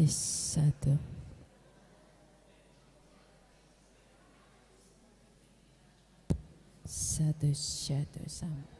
Tes satu. Satu sama.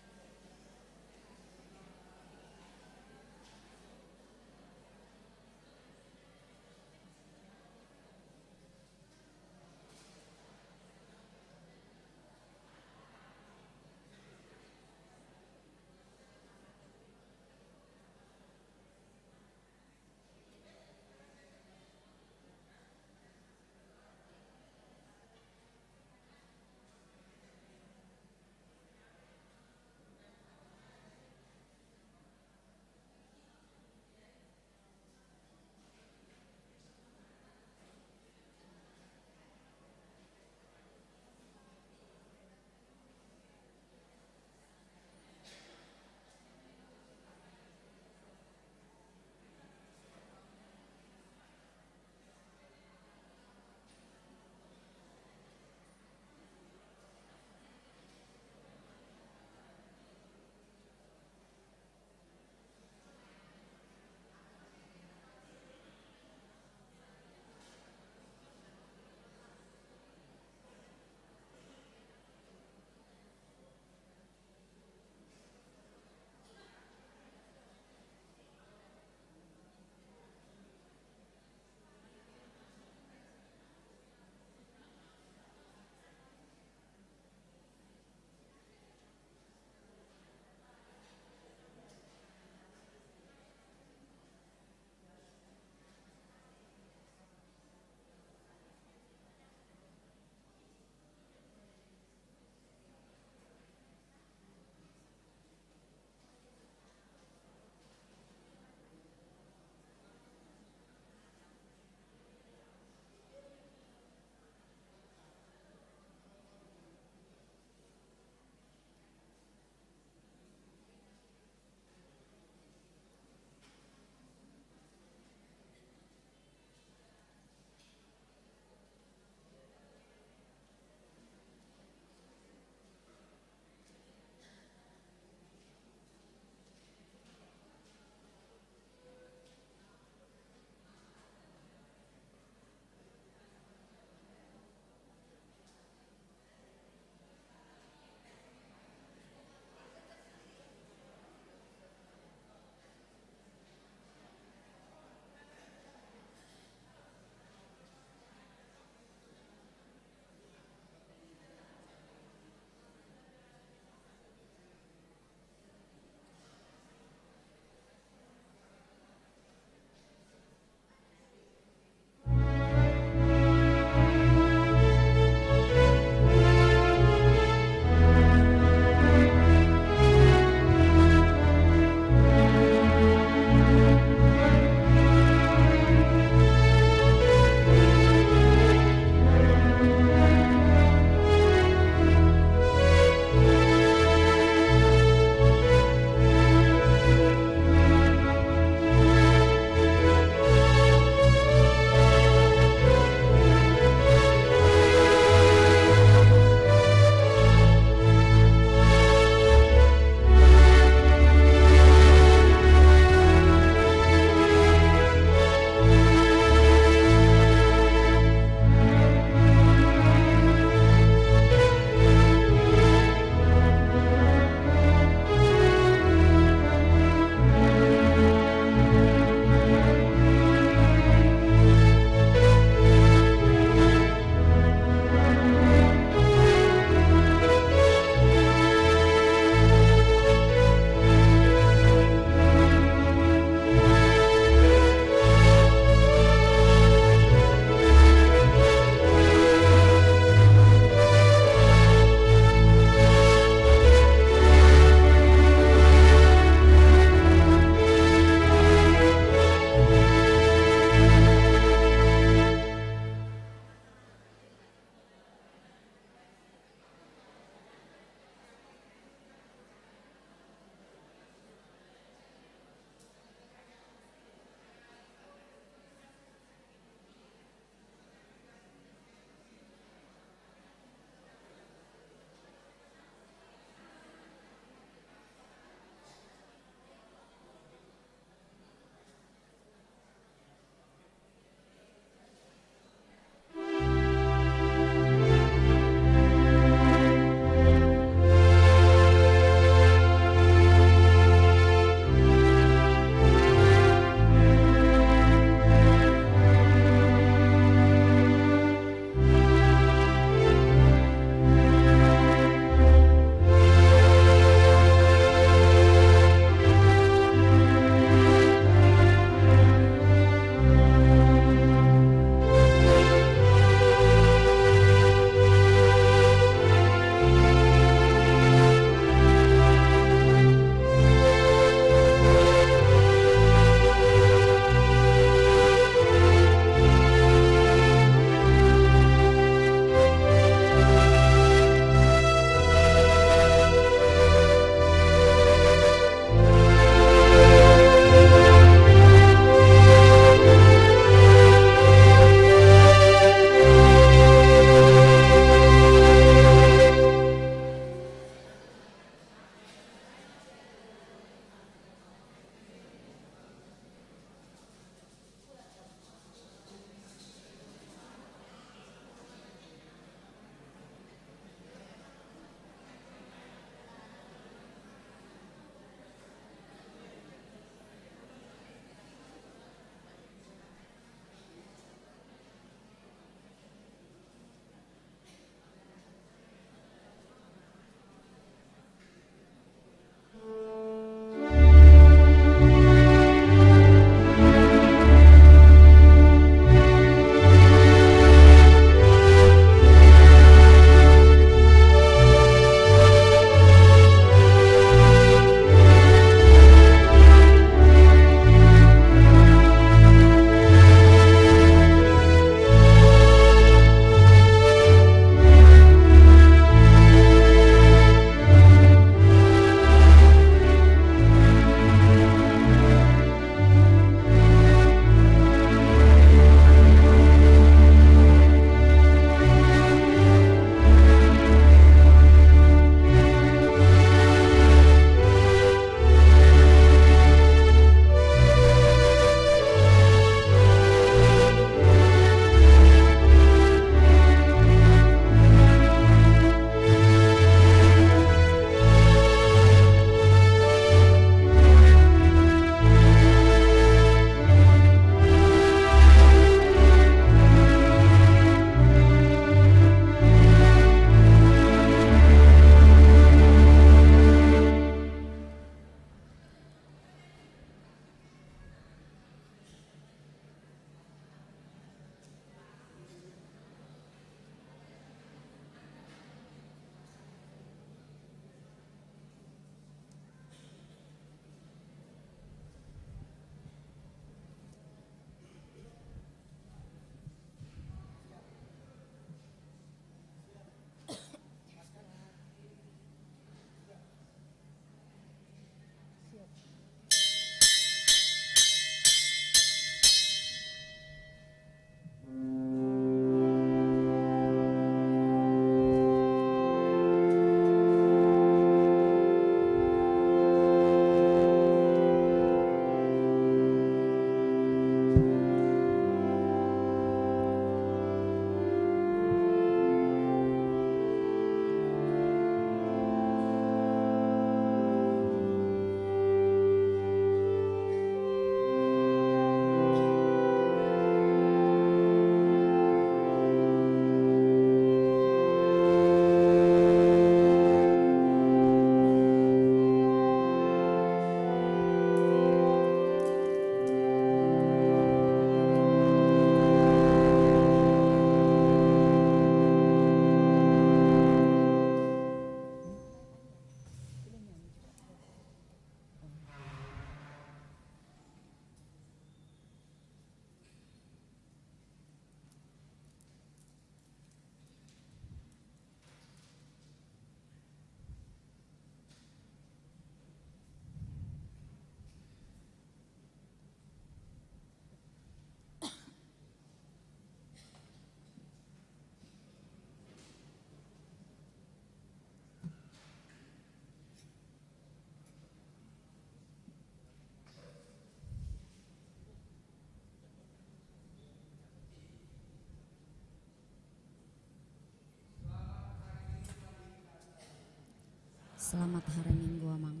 Selamat hari Minggu, Amang.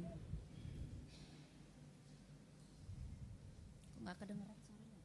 Nggak kedengeran suaranya.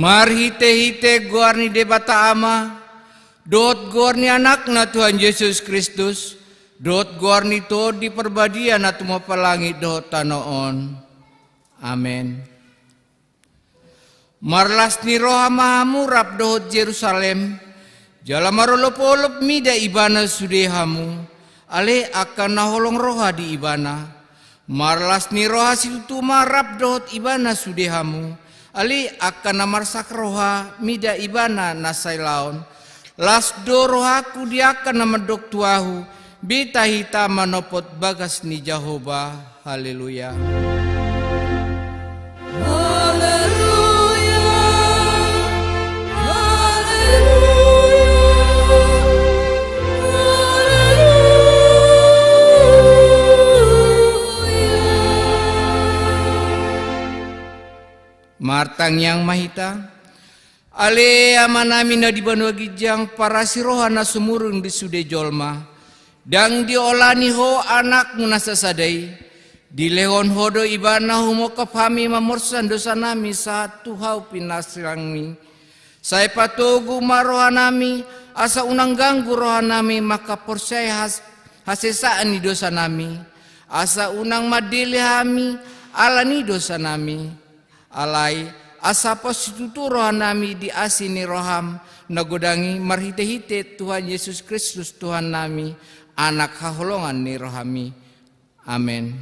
Mari hite guarni debata ama, dot guarni anakna Tuhan Yesus Kristus, dot guarni to di perbadian atu mapalangi dot tanoon. Amen. Marlas ni roha mahamurap dot Jerusalem, jalamarolop-olop mida ibana sudehamu, ale akan naholong roha di ibana. Marlas ni roha situ marap dot ibana sudehamu, ali akan namarsak roha mida ibana nasailaon. Las do rohaku dia akan namedok tuahu, bita hita manopot bagas ni Jehovah. Haleluya. Martang yang mahita, ale amanami na di banua gijang para sirohana sumurung di sude jolma, dang diolani ho anak munasa sadai, di lehon hodo ibana humo kafami mamorsan dosa nami satu hau pinasrangi, saya patogu marohanami asa unang ganggu rohanami maka percaya hasesaan ni dosa nami, asa unang madili hami alani dosa nami. Alai asapa situtu rohanami di asini roham nagodangi marhite-hite Tuhan Yesus Kristus Tuhan nami anak haholongan ni rohami. Amin.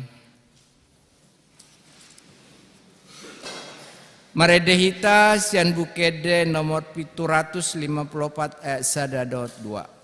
Maredehita sian bukede nomor 754 ayat 1-2.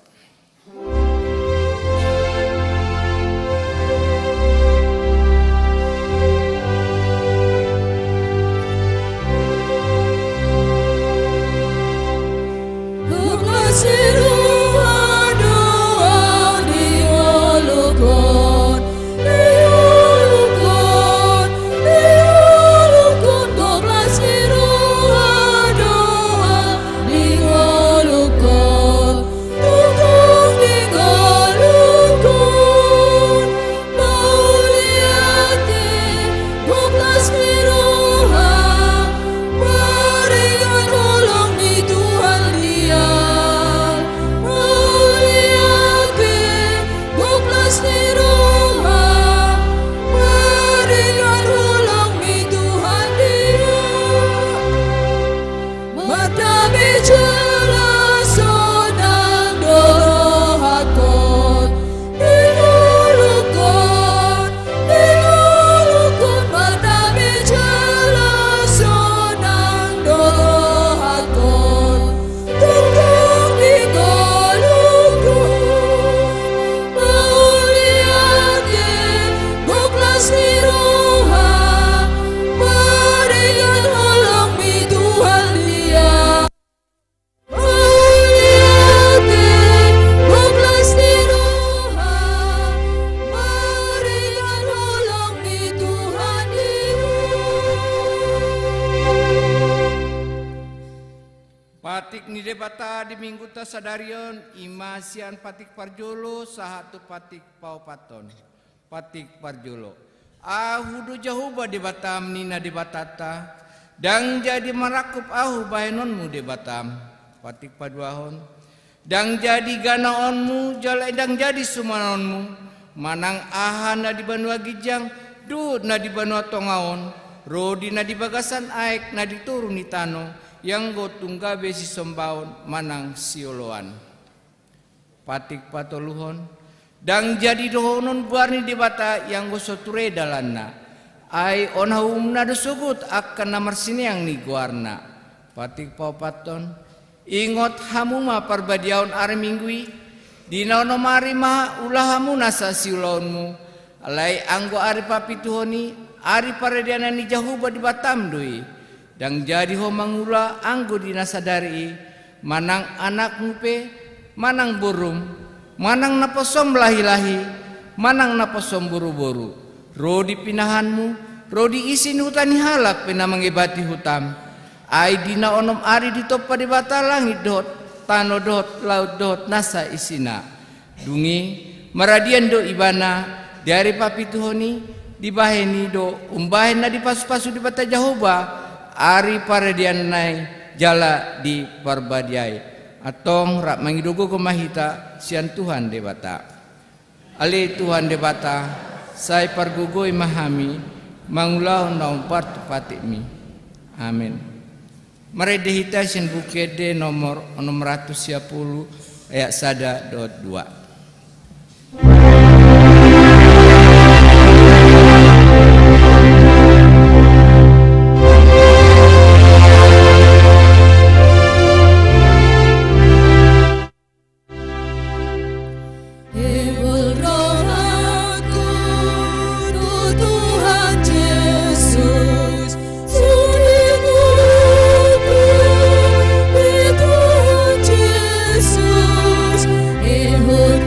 Patik ni debata di minggu tasadarion imasian patik parjolo sahatu patik paupaton. Patik parjolo. Ahudu jahuba debatam nina debatata. Dang jadi marakup ahu bahenonmu debatam. Patik paduahon. Dang jadi ganaonmu jalai dang jadi sumanonmu. Manang ahan na di banua gijang. Dud na di banua tongaon. Rodi na di bagasan aek na di turun ni tano. Yang go tungga besi sombaon manang sioloan. Patik patoluhon. Dang jadi dohonon buarni debata yang go soture dalanna. Ai onhaum na dosugut akan namar siniang ni guarna. Patik paupaton. Ingot hamuma parbadiaon are minggui. Dina ono mari ma ulahamu nasa siulaonmu. Alai anggo ari papituhoni. Ari parediana ni jahuba di batam dui. Dan jadi ho mangula anggo dinasadari manang anak mupe manang burung manang naposom lahi-lahi manang naposom buru-buru rodi pinahanmu rodi isin hutani halak pena mengebati hutam ai dina onom ari ditoppa di bata langit dot tano dot laut dot nasa isina dungi maradian do ibana dari papituhoni dibaheni do umbahen na di pasu-pasu di bata jahoba ari paredian nai jala di parbadiai atong rak mangidugo kumahita sian Tuhan debata ali Tuhan debata sai pargugoi mahami mangulau naum partu patimi amin. Maredehita sian bukede nomor 610 ayat 1-2. Would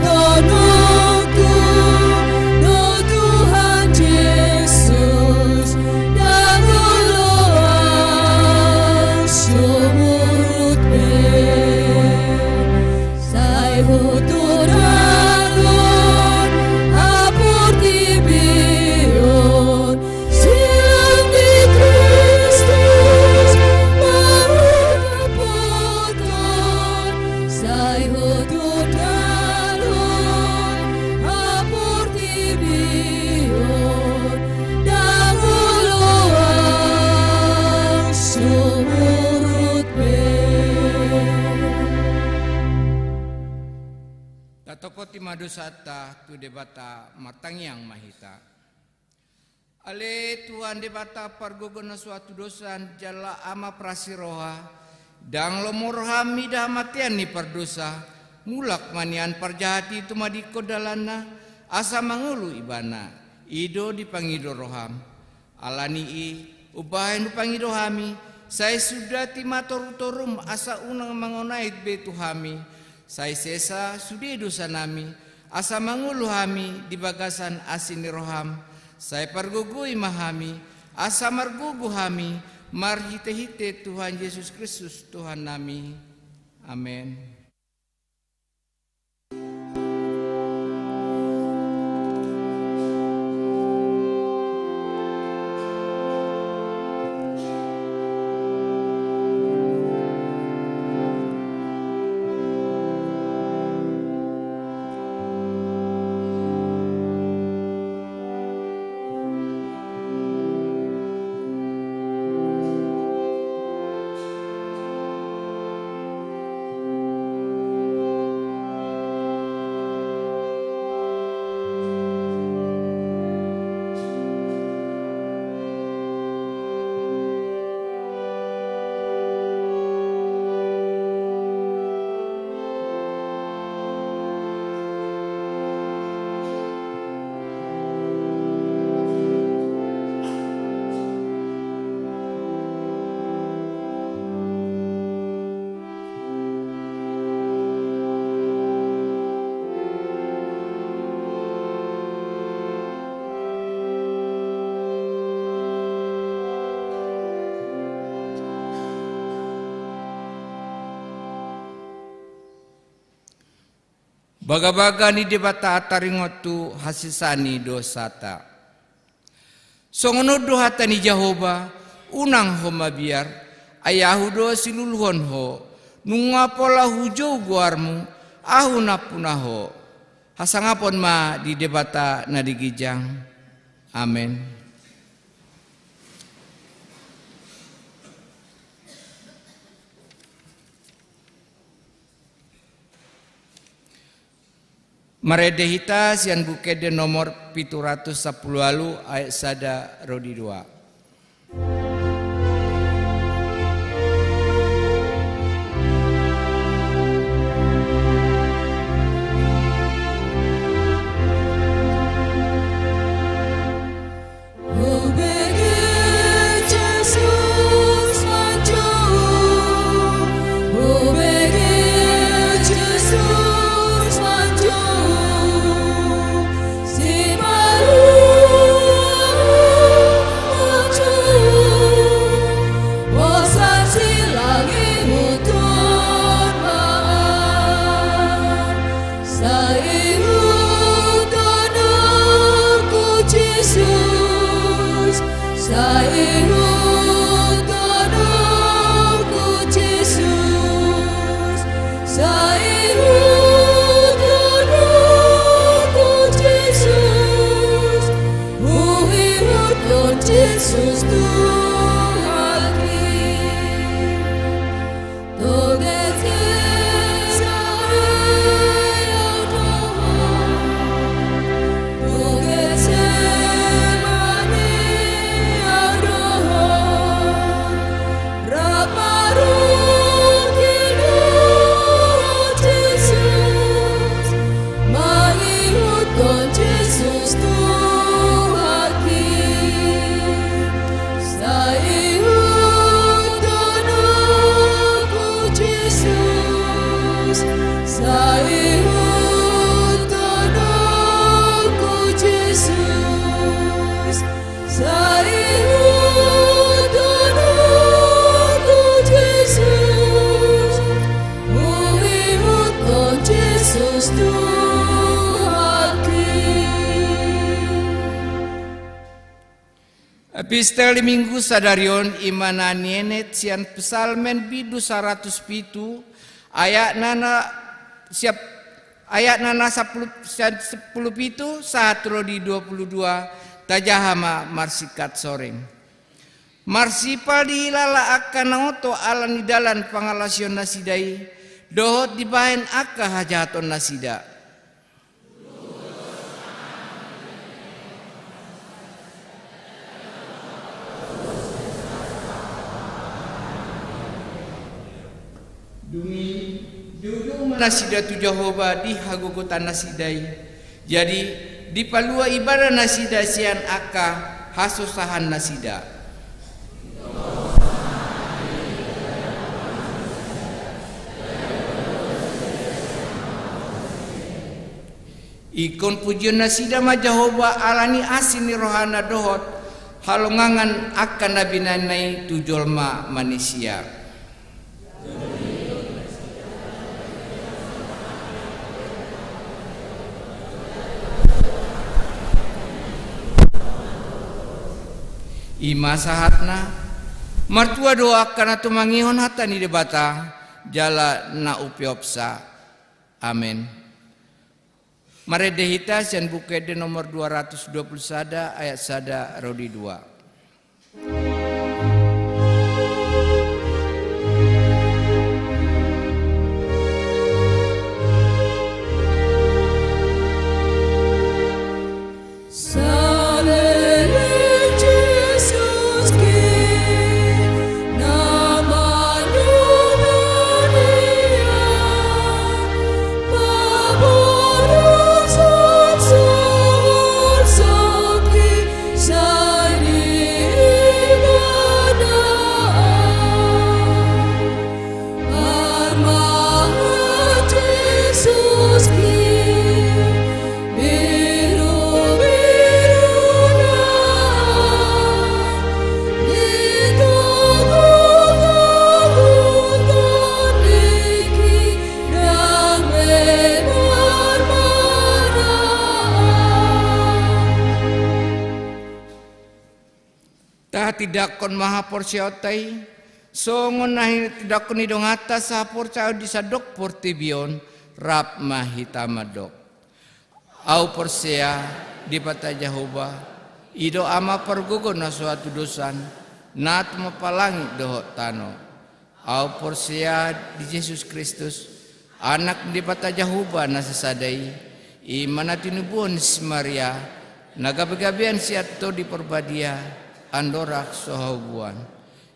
madosata tu debata matangyang mahita. Ale Tuhan debata pargogono suatu dosan jala ama prasiroha dang lomor hami dah matian ni perdosa mulak manian parjahati tu madiko dalana asa mangulu ibana ido dipangido roham alani i ubahin dipangido hami saya sudah timatorutorum asa unang mangonait betu hami saya sesa sudah dosa nami asa mangulu hami di bagasan asini roham saya pergugui mahami asa margugu hami marhite-hite Tuhan Yesus Kristus Tuhan nami amin. Baga-baga ni debata taringotu hasisani dosata. Songono dohata ni Jehova unang ho mabiar ayahu do siluluhon ho nungapola hujau guarmu ahu napunaho hasangapon ma di debata na digijang. Amen. Maredehita sian bukede nomor 710 alu ayat sada rodi 2. Epistel minggu sadarion imana nienet sian psalmen bidu 107 ayat nana siap ayat nana 10 pitu saat rodi 22 tajahama marsikat soreng marsipal dihilala akan naoto ala nidalan pangalasion nasidai dohot dibahen akka hajaton nasida Duduk nasida tu Jehovah di hagogotan nasidai. Jadi di palua ibadah nasida sian aka hasusahan nasida. Ikon pujian nasida ma Jehovah alani asini rohana dohot halongangan akan nabi nanai tujolma manusia. Ima sahatna martua doa kana tu mangihon hata ni debata jala na upiopsa. Amin. Mare dehita sian bukede nomor 220 sada ayat sada rodi 2. Tidak kon maha porsiotai songon nahi tidak kon idong atas sapor cao disadok portibion rap mahitamadok au porsea di pata Jehovah ido ama pergogo na suatu dosan nat mapalangi dohot tano au porsea di Yesus Kristus anak di pata Jehovah na sesadai imana tinubuan si Maria nagabegabian siato di perbadia andorak sohabuan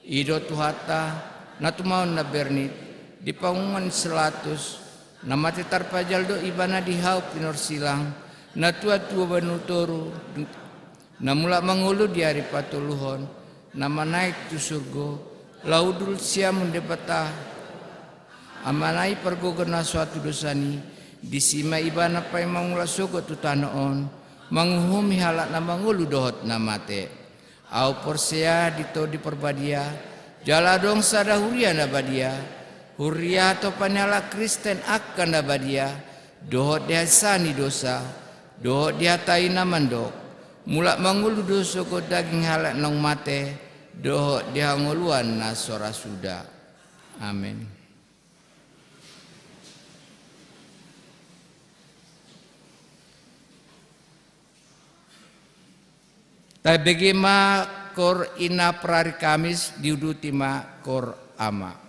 ido tuhata natumaon na bernit di pangungan selatus namati tarpajal do ibana di hau pinor silang na tua-tua banutoru na mula mangulu di hari patuluhon nama naik tu surgo laudul siamun depata amanai pergogo na suatu dosani disima ibana pai mangula sogo tu tanoon manguhumi halak na mangulu dohot na mate au porsea dito di perbadia jala dong sada huria na badia huria to panala Kristen akan na badia dohot dihasani dosa dohot dihatai namandok mulak mangulu dosa ko daging halak nong mate dohot dihanguluan na sora suda. Amin. Tabegi ma kor ina prari Kamis diuduti ma kor ama.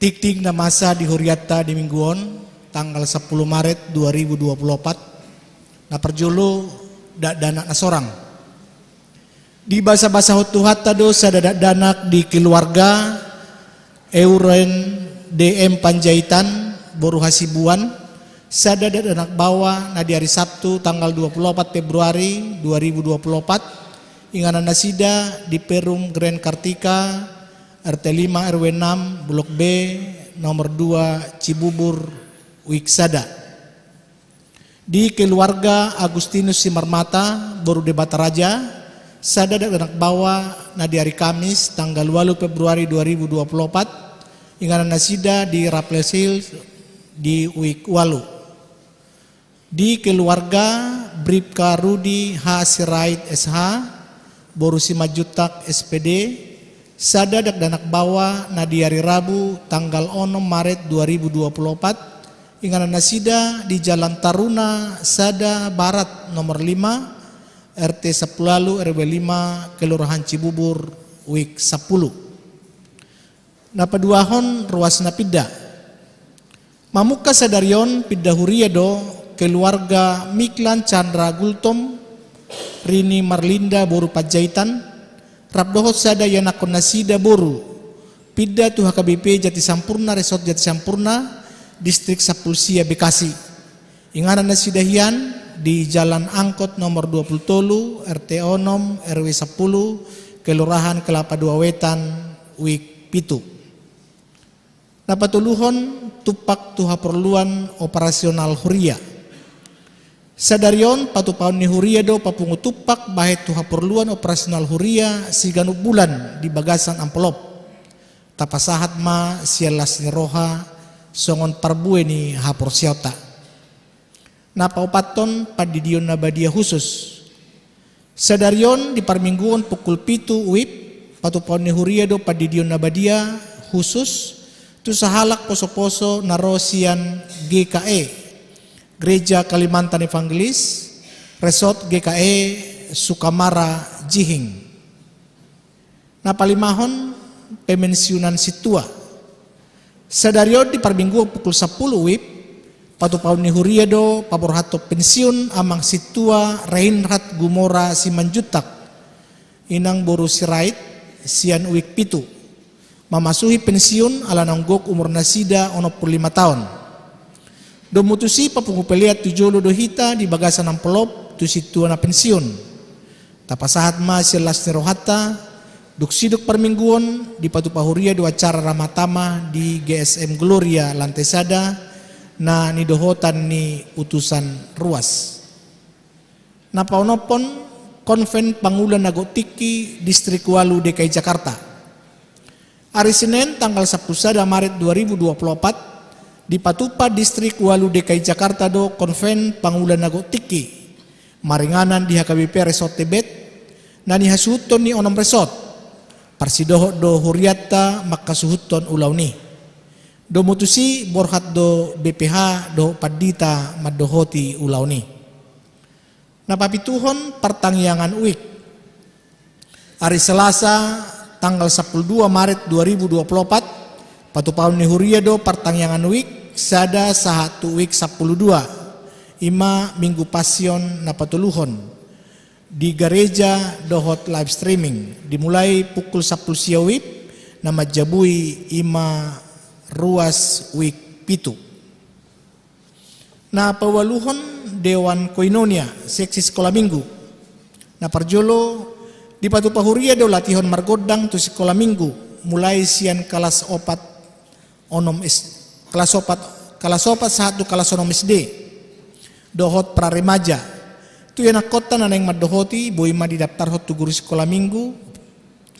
Tikting na masa di Huriata di Mingguon tanggal 10 Maret 2024 na perjulu danak na sorang. Di basa-basa hutuhat tado sa danak di keluarga Euren DM Panjaitan Boru Hasibuan sa danak bawa na di hari Sabtu tanggal 24 Februari 2024 inganan nasida di Perum Grand Kartika RT 5 RW 6 Blok B nomor 2 Cibubur Wiksada. Di keluarga Agustinus Simarmata Boru de Bataraja sada anak bawa na di hari Kamis tanggal 8 Februari 2024 inganan nasida di Raplesil di Wikwalu. Di keluarga Bribka Rudi H. Sirait SH Boru Simajutak SPD sada danak bawa na di hari Rabu tanggal 6 Maret 2024 inganan nasida di Jalan Taruna Sada Barat nomor 5 RT 10 RW 5 Kelurahan Cibubur Wik 10. Napaduahon ruas napida. Mamuka sadarion pidda Huriedo keluarga Miklan Chandra Gultom Rini Marlinda Boru Pajaitan Rabdohot sada yanakon nasida Boru pidda tu HKBP Jati Sampurna Resort Jati Sampurna Distrik Sapulsia Bekasi inganan nasida hian di Jalan Angkot nomor 20 RT 6 RW 10 Kelurahan Kelapa Dua Wetan Wik Pitu. Napatuluhon tupak tuha perluan operasional huria. Sadarion patupaon ni huria do papungu tupak bahet tuha perluan operasional huria siganu bulan di bagasan amplop. Tapasahat ma sielas ni roha songon parbue ni hapor siota. Napaupaton padidion nabadia khusus. Sadarion di parmingguon pukul 7 wib patupaon ni huria do padidion nabadia khusus tu sahalak poso-poso narosian GKE Gereja Kalimantan Evangelis Resort GKE Sukamara Jihing. Napalimahon pemensiunan situa. Sadarion di parminggu pukul 10 wib patupaon ni huria do paborhato pensiun amang situa Reinhard Gumora Simanjutak inang boru sirait sian uik pitu mamasuhi pensiun ala nanggok umur nasida 45 tahun. Do mutusi papungu peliat tujolo do hita di bagasan amplop tu situa na pensiun. Tapasahat ma silas ni rohata duk siduk permingguon di patupahuria do acara ramatama di GSM Gloria lantai sada na nidohotan ni utusan ruas. Napaunopon konven Pangulan Nagotiki Distrik Walu DKI Jakarta. Hari Senin tanggal 10 Maret 2024 di Patupa Distrik Walu DKI Jakarta do konven Pangulan Nagotiki maringanan di HKBP Resort Tibet na nihasuton ni onom resort parsidoho do huriata makasuhuton ulaw ni do mutusi borhat do BPH do padita madohoti ulaw ni. Napapituhon pertangyangan uik hari Selasa tanggal 12 Maret 2024 patupaon ni huria do pertangyangan uik sada sahatu week 12 ima minggu pasion napatuluhon di gereja dohot live streaming dimulai pukul 10 siawip nama jabui ima ruas week pitu. Na pawaluhon Dewan Koinonia seksi sekolah minggu na parjolo di patupahuria do latihon margodang tu sekolah minggu mulai sian kelas opat onom kelas opat satu kelas onom SD dohot pra remaja tu yang kota naneng madohoti boy ma didaftar hot tu guru sekolah minggu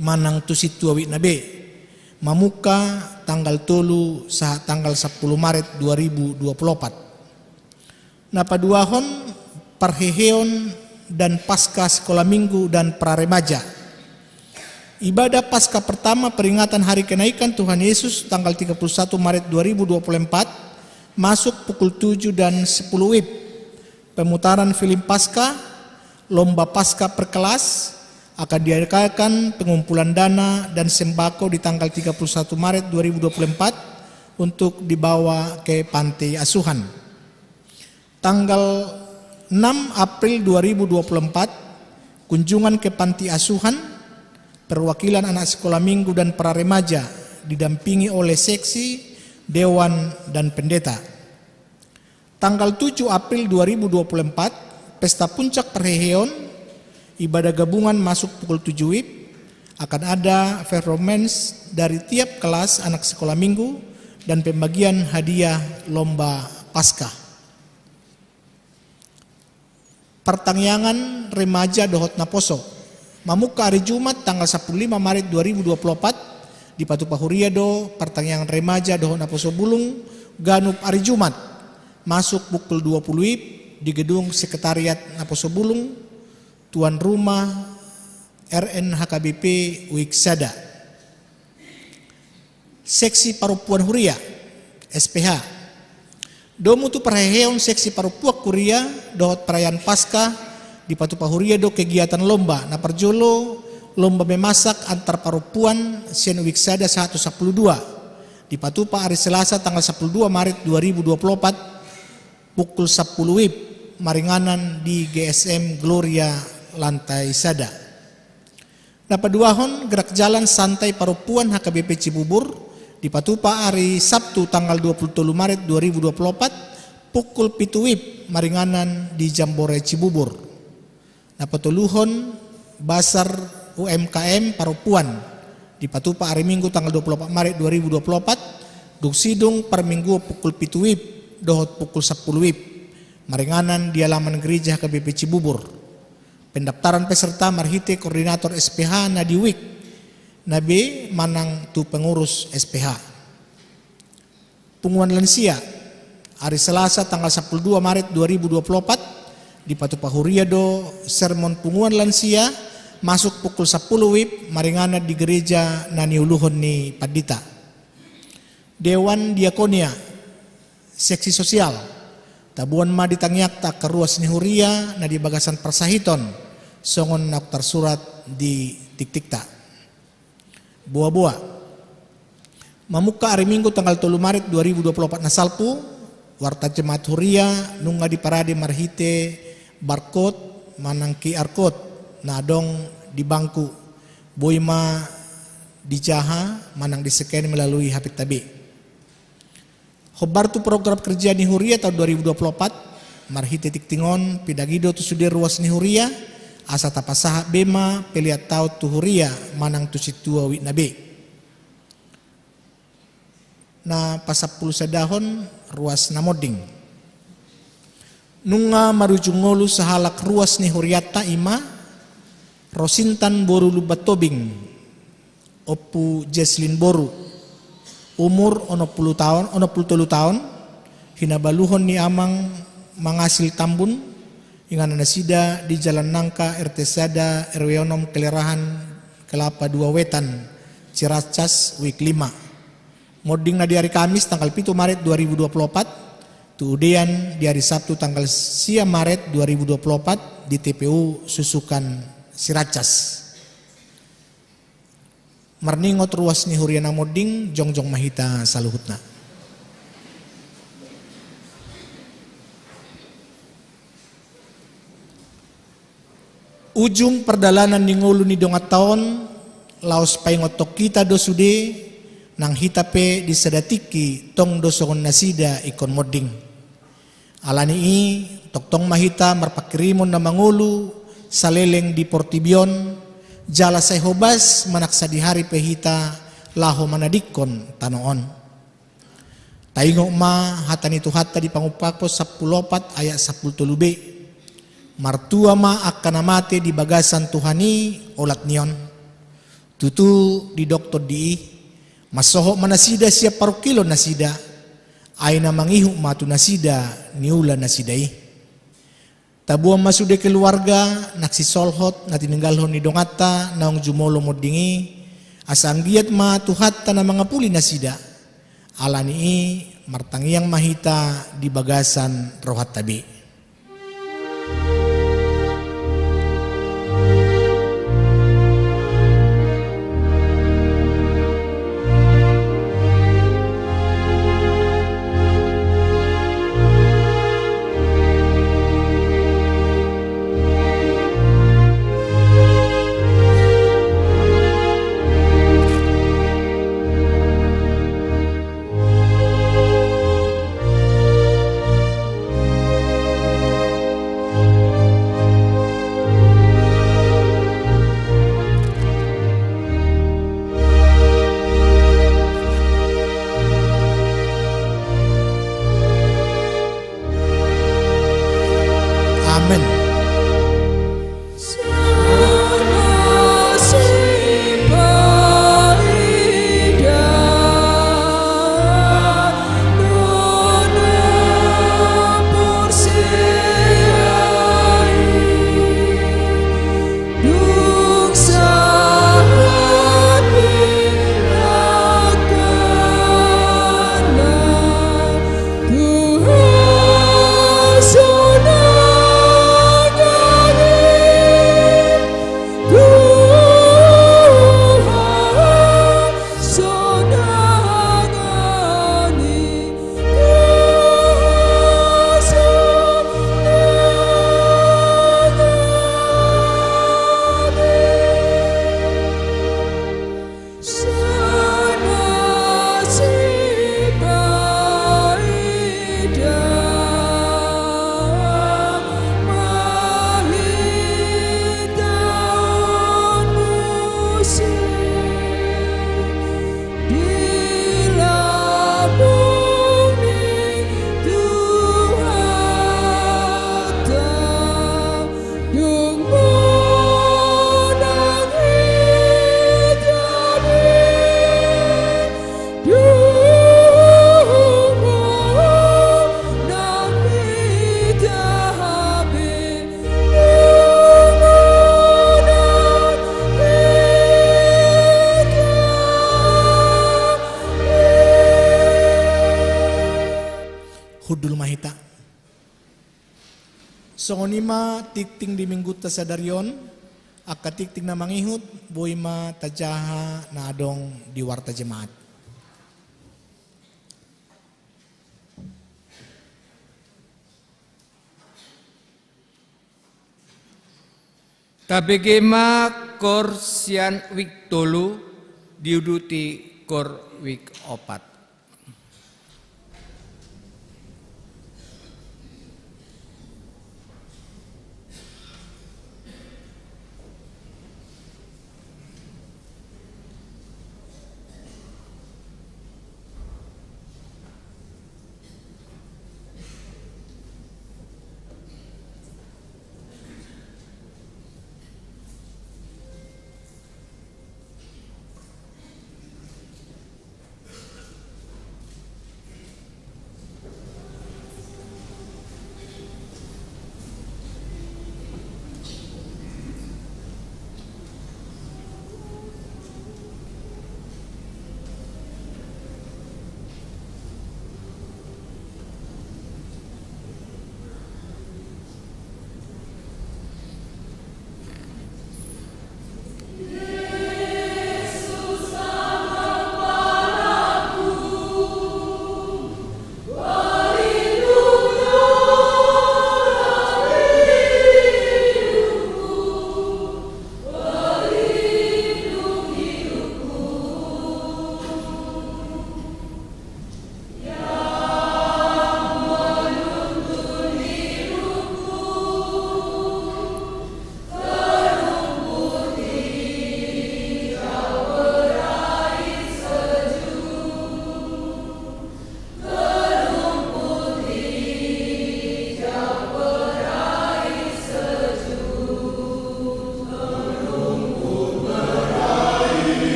manang tu situ awit nabe mamuka tanggal tolu saat tanggal 10 Maret 2024. Napaduahon parheheon dan pasca sekolah minggu dan pra remaja. Ibadah Paskah pertama peringatan hari kenaikan Tuhan Yesus tanggal 31 Maret 2024 masuk pukul 7 dan 10 WIB. Pemutaran film Paskah, lomba Paskah per kelas akan diadakan pengumpulan dana dan sembako di tanggal 31 Maret 2024 untuk dibawa ke panti asuhan. Tanggal 6 April 2024 kunjungan ke panti asuhan perwakilan anak sekolah minggu dan para remaja didampingi oleh seksi, dewan, dan pendeta. Tanggal 7 April 2024, pesta puncak perheheon, ibadah gabungan masuk pukul 7 WIB, akan ada performance dari tiap kelas anak sekolah minggu dan pembagian hadiah lomba Paskah. Pertangyangan remaja dohot naposo. Mamuka hari Jumat tanggal 15 Maret 2024 di Patupahuria do pertangyangan remaja dohot naposo bulung ganup hari Jumat masuk pukul 20 WIB di gedung sekretariat Naposo Bulung tuan rumah RNHKBP Wiksada. Seksi Parupuan Huria SPH domu tu perheheon seksi Parupuak Huria dohot perayaan Paskah di Patupahuria do kegiatan lomba na parjolo lomba memasak antar parupuan Sian Wiksada 112 di Patupa hari Selasa tanggal 12 Maret 2024 pukul 10 WIB maringanan di GSM Gloria lantai sada. Napaduahon gerak jalan santai parupuan HKBP Cibubur di Patupa hari Sabtu tanggal 27 Maret 2024 pukul 7 WIB maringanan di Jambore Cibubur. Napatuluhon Basar UMKM Parupuan di Patupa hari Minggu tanggal 24 Maret 2024 Duk sidung per minggu pukul 7 WIB dohot pukul 10 WIB. Maringanan di halaman gereja KBP Cibubur. Pendaftaran peserta marhite koordinator SPH na di WIK. Nabi manang tu pengurus SPH. Pengumuman lansia hari Selasa tanggal 12 Maret 2024 di Patupahuria do sermon pengumuman lansia masuk pukul 10 WIB maringana di gereja Naniuluhon ni Padita. Dewan Diakonia seksi sosial tabuan ma ditangyak tak keruas ni Huria na di bagasan persahiton songon naktar surat di tiktikta. Buah-buah mamuka hari Minggu tanggal 3 Maret 2024 nasalpu warta jemaat Huria nunga di parade marhite barcode manang QR code na adong di bangku boima di jaha manang di-scan melalui HP tabi. Khobar tu program kerja ni Huria tahun 2024 marhite tiktingon pidagido tu sudir ruas ni Huria asa tapasaha bema peliat tau tu Huria manang tu situa wik nabe. Na pasapul sadahon ruas namoding. Nunga marujungolu sahalak ruas ni Huriata ima Rosintan Boru Lubatobing Opu Jesslyn Boru umur 60 tahun hinabaluhon ni amang mangasil tambun ingan nasida di Jalan Nangka RT Sada RW 6 Kelerahan Kelapa 2 Wetan Ciracas Wik 5 moding na di hari Kamis tanggal 7 Maret 2024 tuudean di hari Sabtu tanggal 10 Maret 2024 di TPU Susukan Ciracas. Marningot ruas ni Huriana moding jongjong mahita saluhutna. Ujung perjalanan ni ngulu ni dongat taon laos paingotok kita dosude nang hitape di sedatiki tong dosongon nasida ikon moding. Alani i toktong mahita marpakirimon na mangulu saleleng di Portibion jala say hobas manaksa di hari pehita laho manadikon tanoon. Taingo ma hatan itu hatta di pangupapos 14 ayat 10 martua ma akan amate di bagasan Tuhani olat nion. Tutu di doktor di masoho manasida siap paruh kilo nasida ay na mangihu matu nasida niula nasidai. Tabuang masude keluarga naksisolhot na tininggalhon ni dongata naong jumolo modingi asang giat ma tuhatta na mga puli nasida alani martangiang mahita di bagasan rohat tabi. hudul mahita. Songonima tikting di minggu tasadarion, aka tikting na mangihut, boima tajaha na adong di warta jemaat. Tabegema kor sian wik tolu diuduti kor wik opat.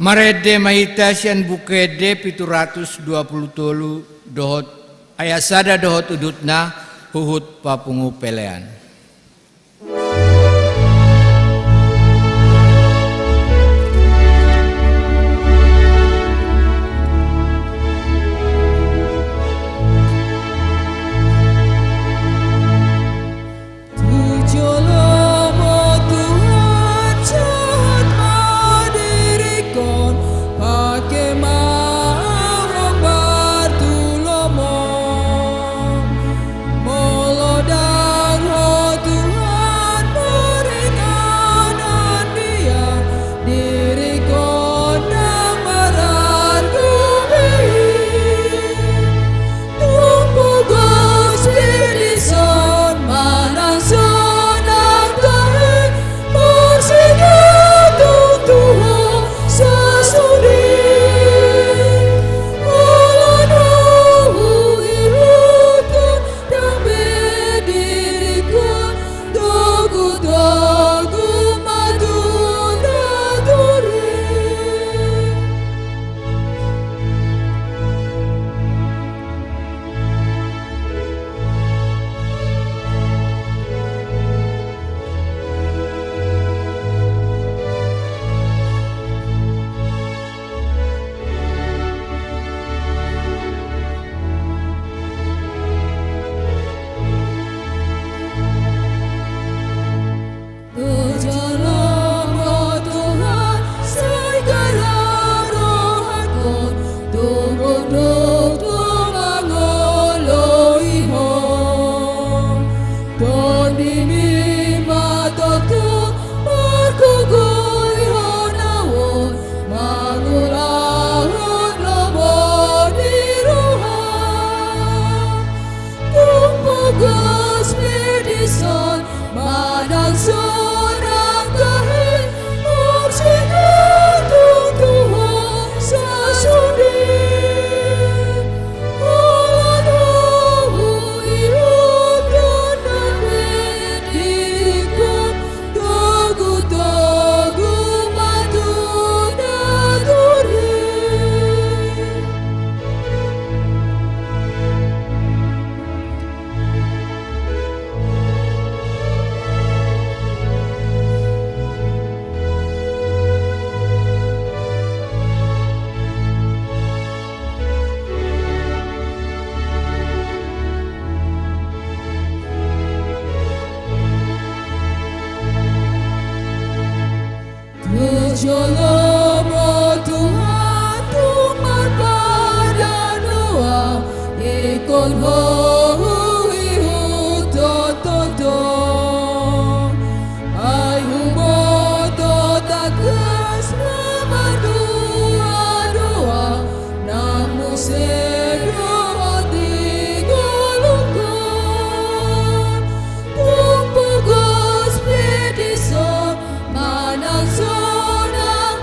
Marede mahitasian bukede 720 dohot ayasada dohot udutna huhut papungu pelean. Manang sonang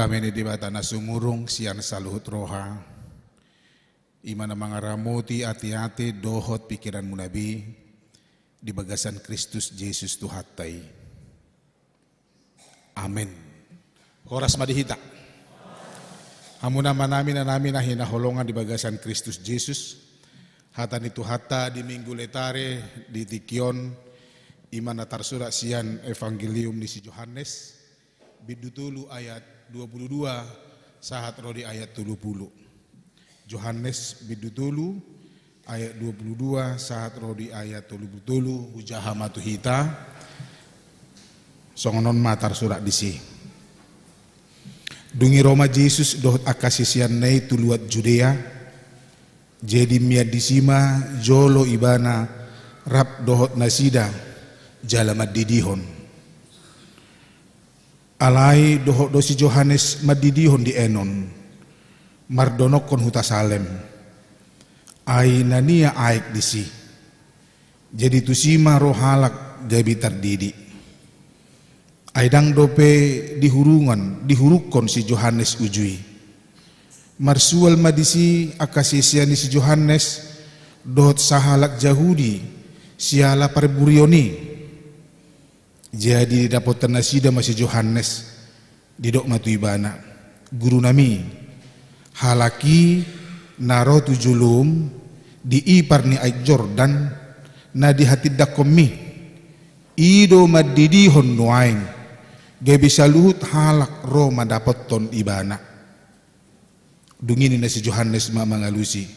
Kami di bata na sumurong siyan saluhut roha. Imana mga ramoti ati-ati dohot pikiran mo nabi. Di bagasan Kristus Jesus tuhatay. Amen. Oras madihita. Hamuna namin na hinaholongan di bagasan Kristus Jesus. Hata ni tuhata di minggu letare di Tikyon. Imana tarsura siyan Evangelium ni si Yohanes. Bidutulu ayat 22 sahat rodi ayat 30. Yohanes bidutulu ayat 22 sahat rodi ayat 30 hujaha matuhita songonon matar surat disi. Dungi Roma Jesus dohot akasisian nei tuluat Judea jadi miad disima jolo ibana rap dohot nasida jalamat didihon. Alai dohok dosi Yohanes madidihon di Enon mardonokon huta Salem ai nania aik disi jadi tusima rohalak gabi tardidi aidang dope dihurukon si Yohanes ujui marsual madisi akasisiani si Yohanes dohot sahalak Jahudi siala parburioni. Jadi dapat nasida masih Yohanes didok matu ibana guru nami halaki naro tujulum di ipar ni ay Jordan na di hatid dakomi ido madidihon nuaing gabi saluhut halak ro madapat ton ibana dungini na si Yohanes mamangalusi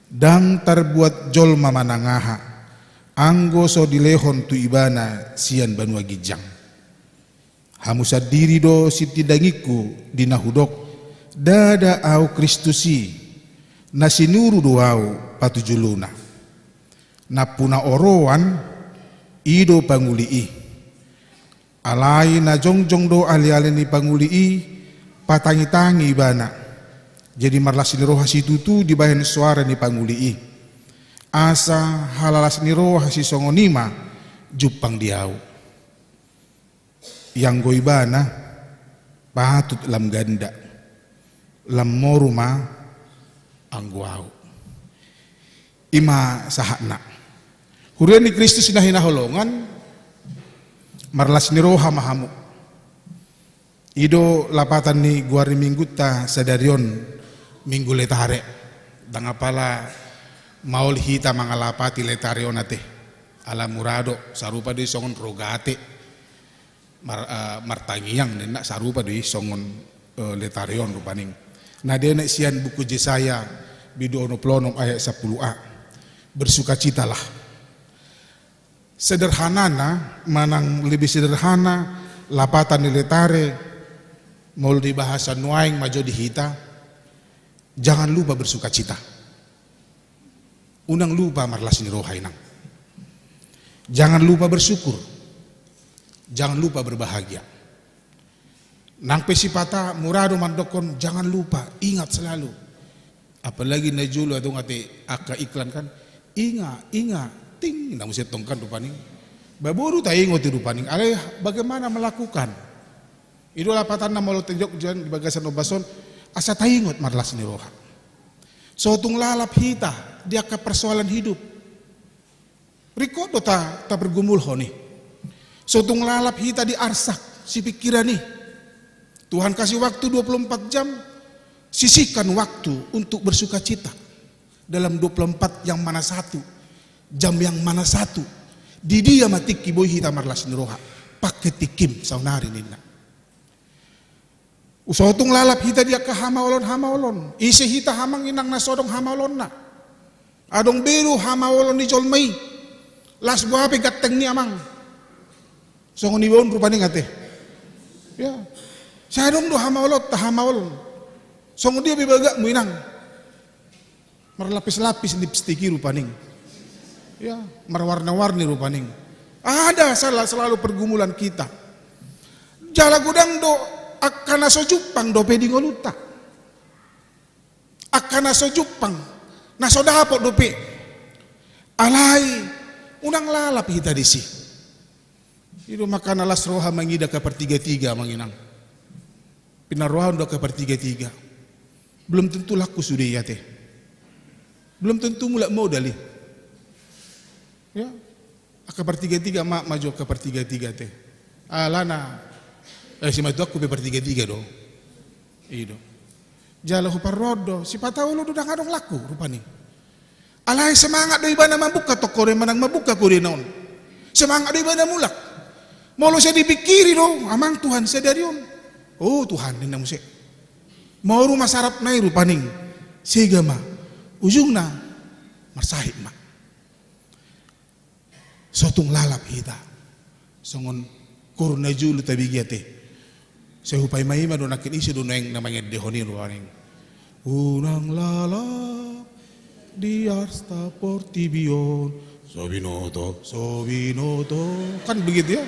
dang tarbuat jol mamanangaha anggo so dilehon tu ibana sian banua gijang. Hamusa diri do sitidangiku dinahudok dada au Kristusi nasinuru doau patujuluna. Napuna orowan ido pangulii. Alai na jongjong do ali-ali ni pangulii patangi-tangi ibana. Jadi marlas ni roha situtu dibahen suara ni pangulii. Asa halalas ni roha si songonima jupang diau yang goibana patut lam ganda lam moruma angguau ima sahakna hurian ni Kristus na hinaholongan marlas ni roha mahamu ido lapatan ni guari mingguta sadarion minggu letare dangapala maul hita mangalapati letarion ate ala murado sarupa di songon rogate martangiyang nenak sarupa di songon letarion rupaning nah dia nek sian buku Yesaya bidu ono plonom ayat 10a bersukacitalah sederhanana manang lebih sederhana lapatan di letare mau di bahasa nuaing majo di hita jangan lupa bersukacita. Unang lupa marlas ni rohainang. Jangan lupa bersyukur. Jangan lupa berbahagia. Nang pesipata murado mandokon jangan lupa ingat selalu. Apalagi najulu atau ngate aka iklan kan ingat ting nang usia tongkan rupaning. Baboru ta ingot rupaning. Aleh bagaimana melakukan. Itu lapatan na malo tenjok jan di bagasan obason asa taingot marlas ni roha. Sotung lalap hita dia ke persoalan hidup. Rikodo ta bergumul honi. Sotung lalap hita di arsak si pikiran nih. Tuhan kasih waktu 24 jam. Sisihkan waktu untuk bersuka cita. Dalam 24 yang mana satu. Jam yang mana satu. Di dia matik kiboy hita marlas niroha. Pakai tikim saunari nina. Usotung lalap hita dia ke hamaolon. Isi hita hamang inang nasodong hamaolon na. Adong biru hamaolon ni jolmai. Las buape gateng ni amang. Songon ni bon rupani ngate. Ya. Sadong do hamaolot ta hamaolon. Songon dia bibaga muinang. Marlapis-lapis lipstiki rupaning. Ya, marwarna-warni rupaning. Ada selalu pergumulan kita. Jala gudang do akana sojupang do pedi ngoluta. Akana sojupang naso dapot do pe. Alai unang lalap hita disi. Itu makan alas roha mangida ka pertiga-tiga manginang. Pinaruhan do ke pertiga-tiga. Belum tentu laku sudah ya teh. Belum tentu mulak modal ya. Ke pertiga-tiga mak maju ke pertiga-tiga teh. Alana si matu aku be pertiga-tiga do. Ido. Jala hu parodo, si patau lu udah ngadong laku rupani. Alai semangat do ibana mabuka toko re manang mabuka ko naon. Semangat do ibana mulak. Molo saya dipikiri do, amang Tuhan saya dari on. Oh Tuhan dina musik. Mau rumah sarap nai rupaning. Sehingga mah ujungna marsahid mah. Sotung lalap hita. Songon kurna julu tabigiate. Saya hupai mai ma do nakin isi do neng namanya dehoni ruaning. Unang lalap di Arsta Portibion. Sobinoto kan begitu ya.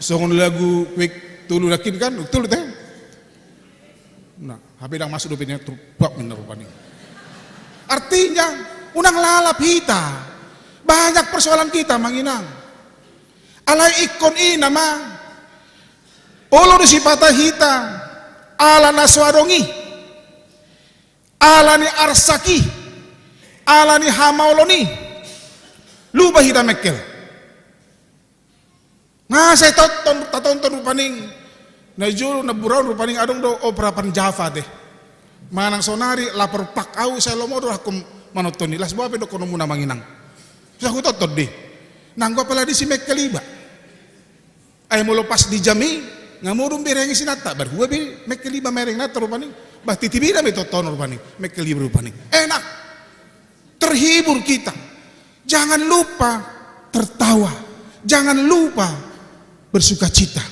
Songon lagu quick tulu nakin kan tulu teh. Nah, HP dang masuk do pinnya truk bener rupaning. Artinya unang lalap hita. Banyak persoalan kita manginang. Alai ikon ina mang. Olo di sipata hita. Ala naswarongi. Ala ni arsaki. Ala ni hamauloni. Lupa hita mekel. Saya tonton rupaning. Najuru naburau rupaning adong do opera Panjava deh. Manang sonari lapor pak au saya lomodo aku manotoni. Las bawa do kono muna manginang. Saya aku totot deh. Nanggo pala di si mekeliba. Ay mo lepas di jami ngamurung berengi sinata bar gua be mekeliba mereng nata rupani. Bah titibira be toton rupani. Mekeliba rupani. Enak. Terhibur kita. Jangan lupa tertawa. Jangan lupa bersuka cita.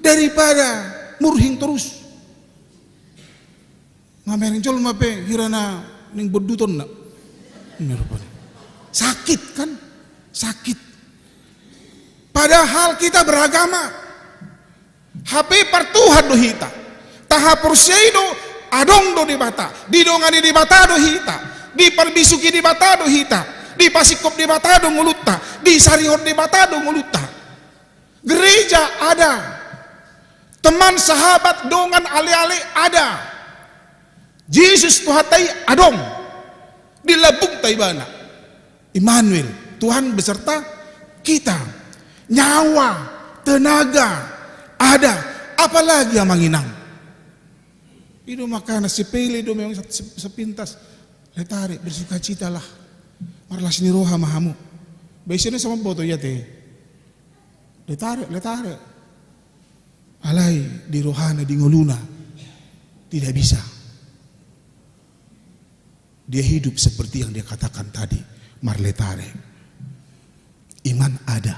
Daripada murhing terus. Ngamereng jol mape hirana ning beduton nak. Ini rupani. Sakit kan? Sakit. Padahal kita beragama. HP partuhan do hita. Tahapur seido adong do di bata. Didongani di bata do hita. Di perbisuki di bata do hita. Di pasikop di bata do nguluta. Di sarihon di bata do nguluta. Gereja ada. Teman sahabat dongan ale-ale ada. Yesus Tuhatai adong. Di labung taibana. Immanuel, Tuhan beserta kita. Nyawa, tenaga ada. Apalagi yang manginang. Itu makanya sepele do memang sepintas. Letare bersuka cita lah. Marlas ni roha mahamu. Biasanya sama boto ya teh. Letare. Alai di rohana di ngoluna. Tidak bisa. Dia hidup seperti yang dia katakan tadi. Marletare. Iman ada.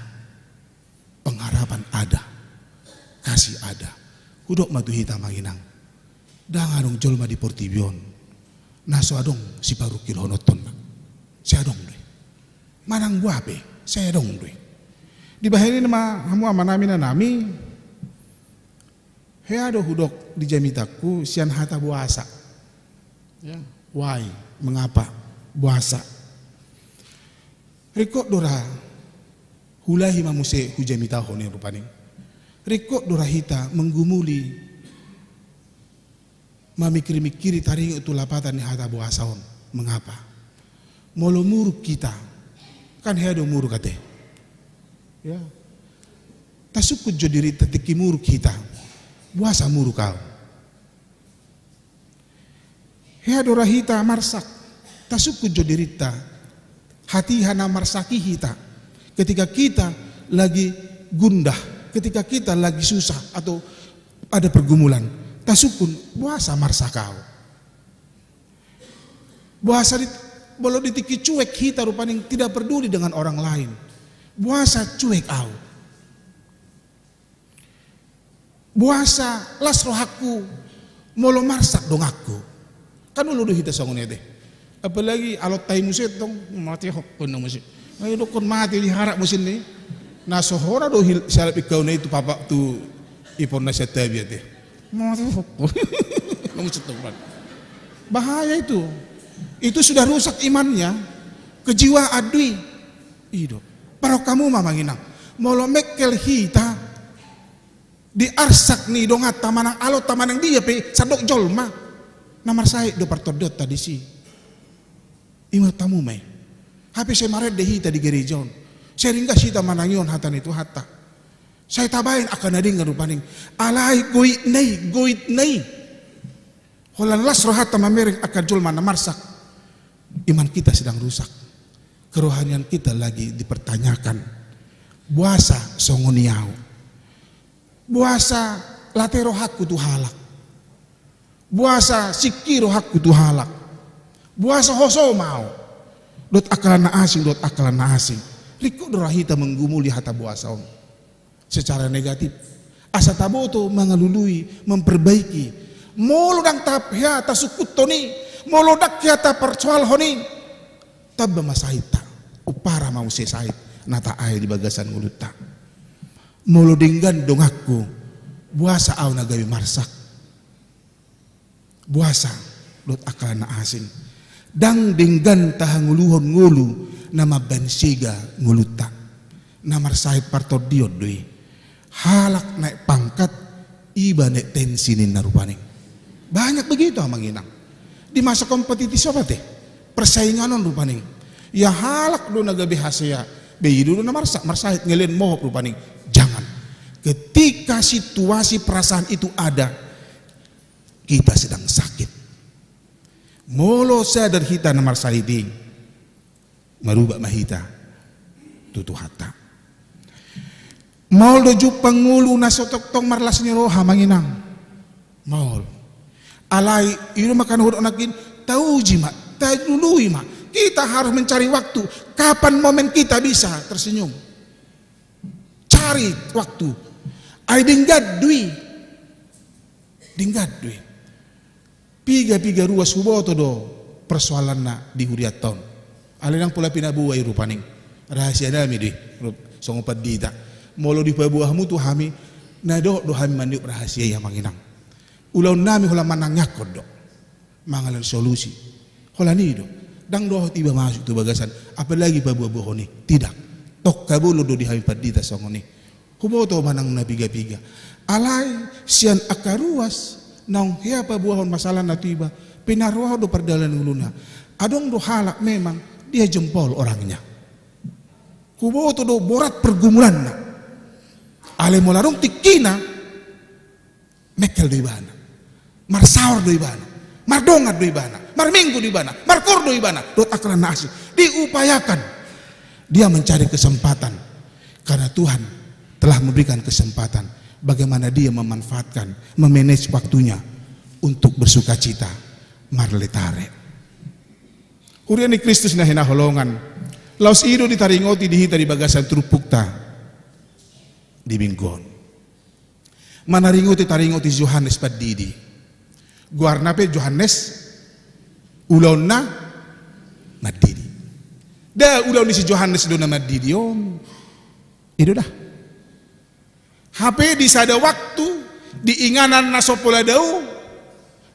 Pengharapan ada. Kasih ada. Hudok matu hita manginang. Danganong jolma di Portibion. Naso adong si parukil honoton. Saya adong doi. Manang buape. Saya adong doi. Di bahari nama hamu amanami na nami. Heado hudok di jamitaku sian hata buasa. Ya. Why? Mengapa? Buasa. Rikok dora hulahi mamuse hujamita hone rupaning. Rikok dora hita menggumuli mamikiri-mikiri taring itu lapatan ni hata buasaon. Mengapa? Molo muruk kita kan heado muruk kate. Ya. Tasukut jo diri tatiki muruk kita. Buasa muruk kau. Heado rahita marsak. Tasukut jo dirita. Hati hana marsaki hita. Ketika kita lagi gundah, ketika kita lagi susah atau ada pergumulan, tasukun buasa marsakau. Buasa bolo ditiki cuek hita rupaning tidak peduli dengan orang lain. Buasa cuek au. Buasa las rohaku molo marsak dong aku. Kan ulu hita songonnya deh. Apalagi alot tay musit dong mati hokon ng musit. Ngayon dokon mati di harap musin ni. Nasohora do salap ikaw na itu papa tu ipon na siya tabi ate. Mati hokon. Musit dong. Bahaya itu. Itu sudah rusak imannya. Kejiwa adui. Hidup. Pero kamu mamanginang. Molo mekel hita. Di arsak ni dong hatta manang alo tamanang dia pe sadok jolma. Namar saya do partodot tadi si. Ima tamu mai. Hape saya maret dehita di gerejon. Saya ringga sita manangion hatan itu hatta. Saya tabain akan ading ngarupaning. Alai goit nei. Holan las rohata mamereng akan jolma namarsak. Iman kita sedang rusak. Kerohanian kita lagi dipertanyakan. Buasa songoniau. Buasa latero hakku tu halak. Buasa sikiro hakku tu halak. Buasa hoso mau. Dot akalan na asing. Riko dorahita menggumuli hata buasa om. Secara negatif. Asa taboto mengalului, memperbaiki. Molo dang tapya tasukut toni. Molo dak yata persoal honi. Tabba masahita. Upara mau sesait. Nata ay di bagasan nguluta. Molo dinggan dong aku. Buasa aw nagawi marsak. Buasa. Dot akalan na asing. Dang dinggan tahanguluhon ngulu. Nama bensiga nguluta. Namar sahib partod diod doi. Halak naik pangkat. Iba naik tensinin narupaning. Banyak begitu amang inang. Di masa kompetitif apa teh? Persainganon rupaning. Ya halak do nagabi hasya. Bayi dulu na marsahit ngelen mohok rupaning. Jangan. Ketika situasi perasaan itu ada, kita sedang sakit. Molo sadar hita na marsahiting. Marubak mahita. Tutu hata. Maul do jupang ngulu na sotok tong marlas ni roha manginang. Maul. Alai ino makan huruf nakin tahu jima, tajului ma. Kita harus mencari waktu kapan momen kita bisa tersenyum. Cari waktu. Ai dinggat dui. Piga ruas huboto do persoalan na di huriaton. Alinang pula pinabuhay rupaning. Rahasia nami di songopat dita. Molo di pabuahmu tu hami nado do hami mandiuk rahasia yang manginang. Ulau nami hula manang nyakod do. Mangalan solusi. Hula ni do. Dang doh tiba masuk tu bagasan. Apalagi pabuah-buah ni. Tidak. Tok kabulo do di hami padita songoni. Huboto manang na piga-piga. Alai sian akaruas. Naung hia pabuahon masalah na tiba. Pinaruah do perdalan uluna. Adong do halak memang dia jempol orangnya. Huboto do borat pergumulan na. Ale molarong tikina. Mekel do ibana. Marsaur do ibana. Mardongat do ibana. Marminggu do ibana. Markur do ibana. Dot akalan nasi. Diupayakan. Dia mencari kesempatan. Karena Tuhan telah memberikan kesempatan. Bagaimana dia memanfaatkan. Memanage waktunya. Untuk bersuka cita. Marletare. Urian ni Kristus na hinaholongan. Laos ido ditaringoti dihita di bagasan trupukta. Di Binggon. Manaringoti taringoti Johannes Padidi. Guarna pe Johannes ulaw na Madidi. Da ulaw ni si Johannes do na Madidi yon. Itu dah. HP di sada waktu diinganan na sopola daw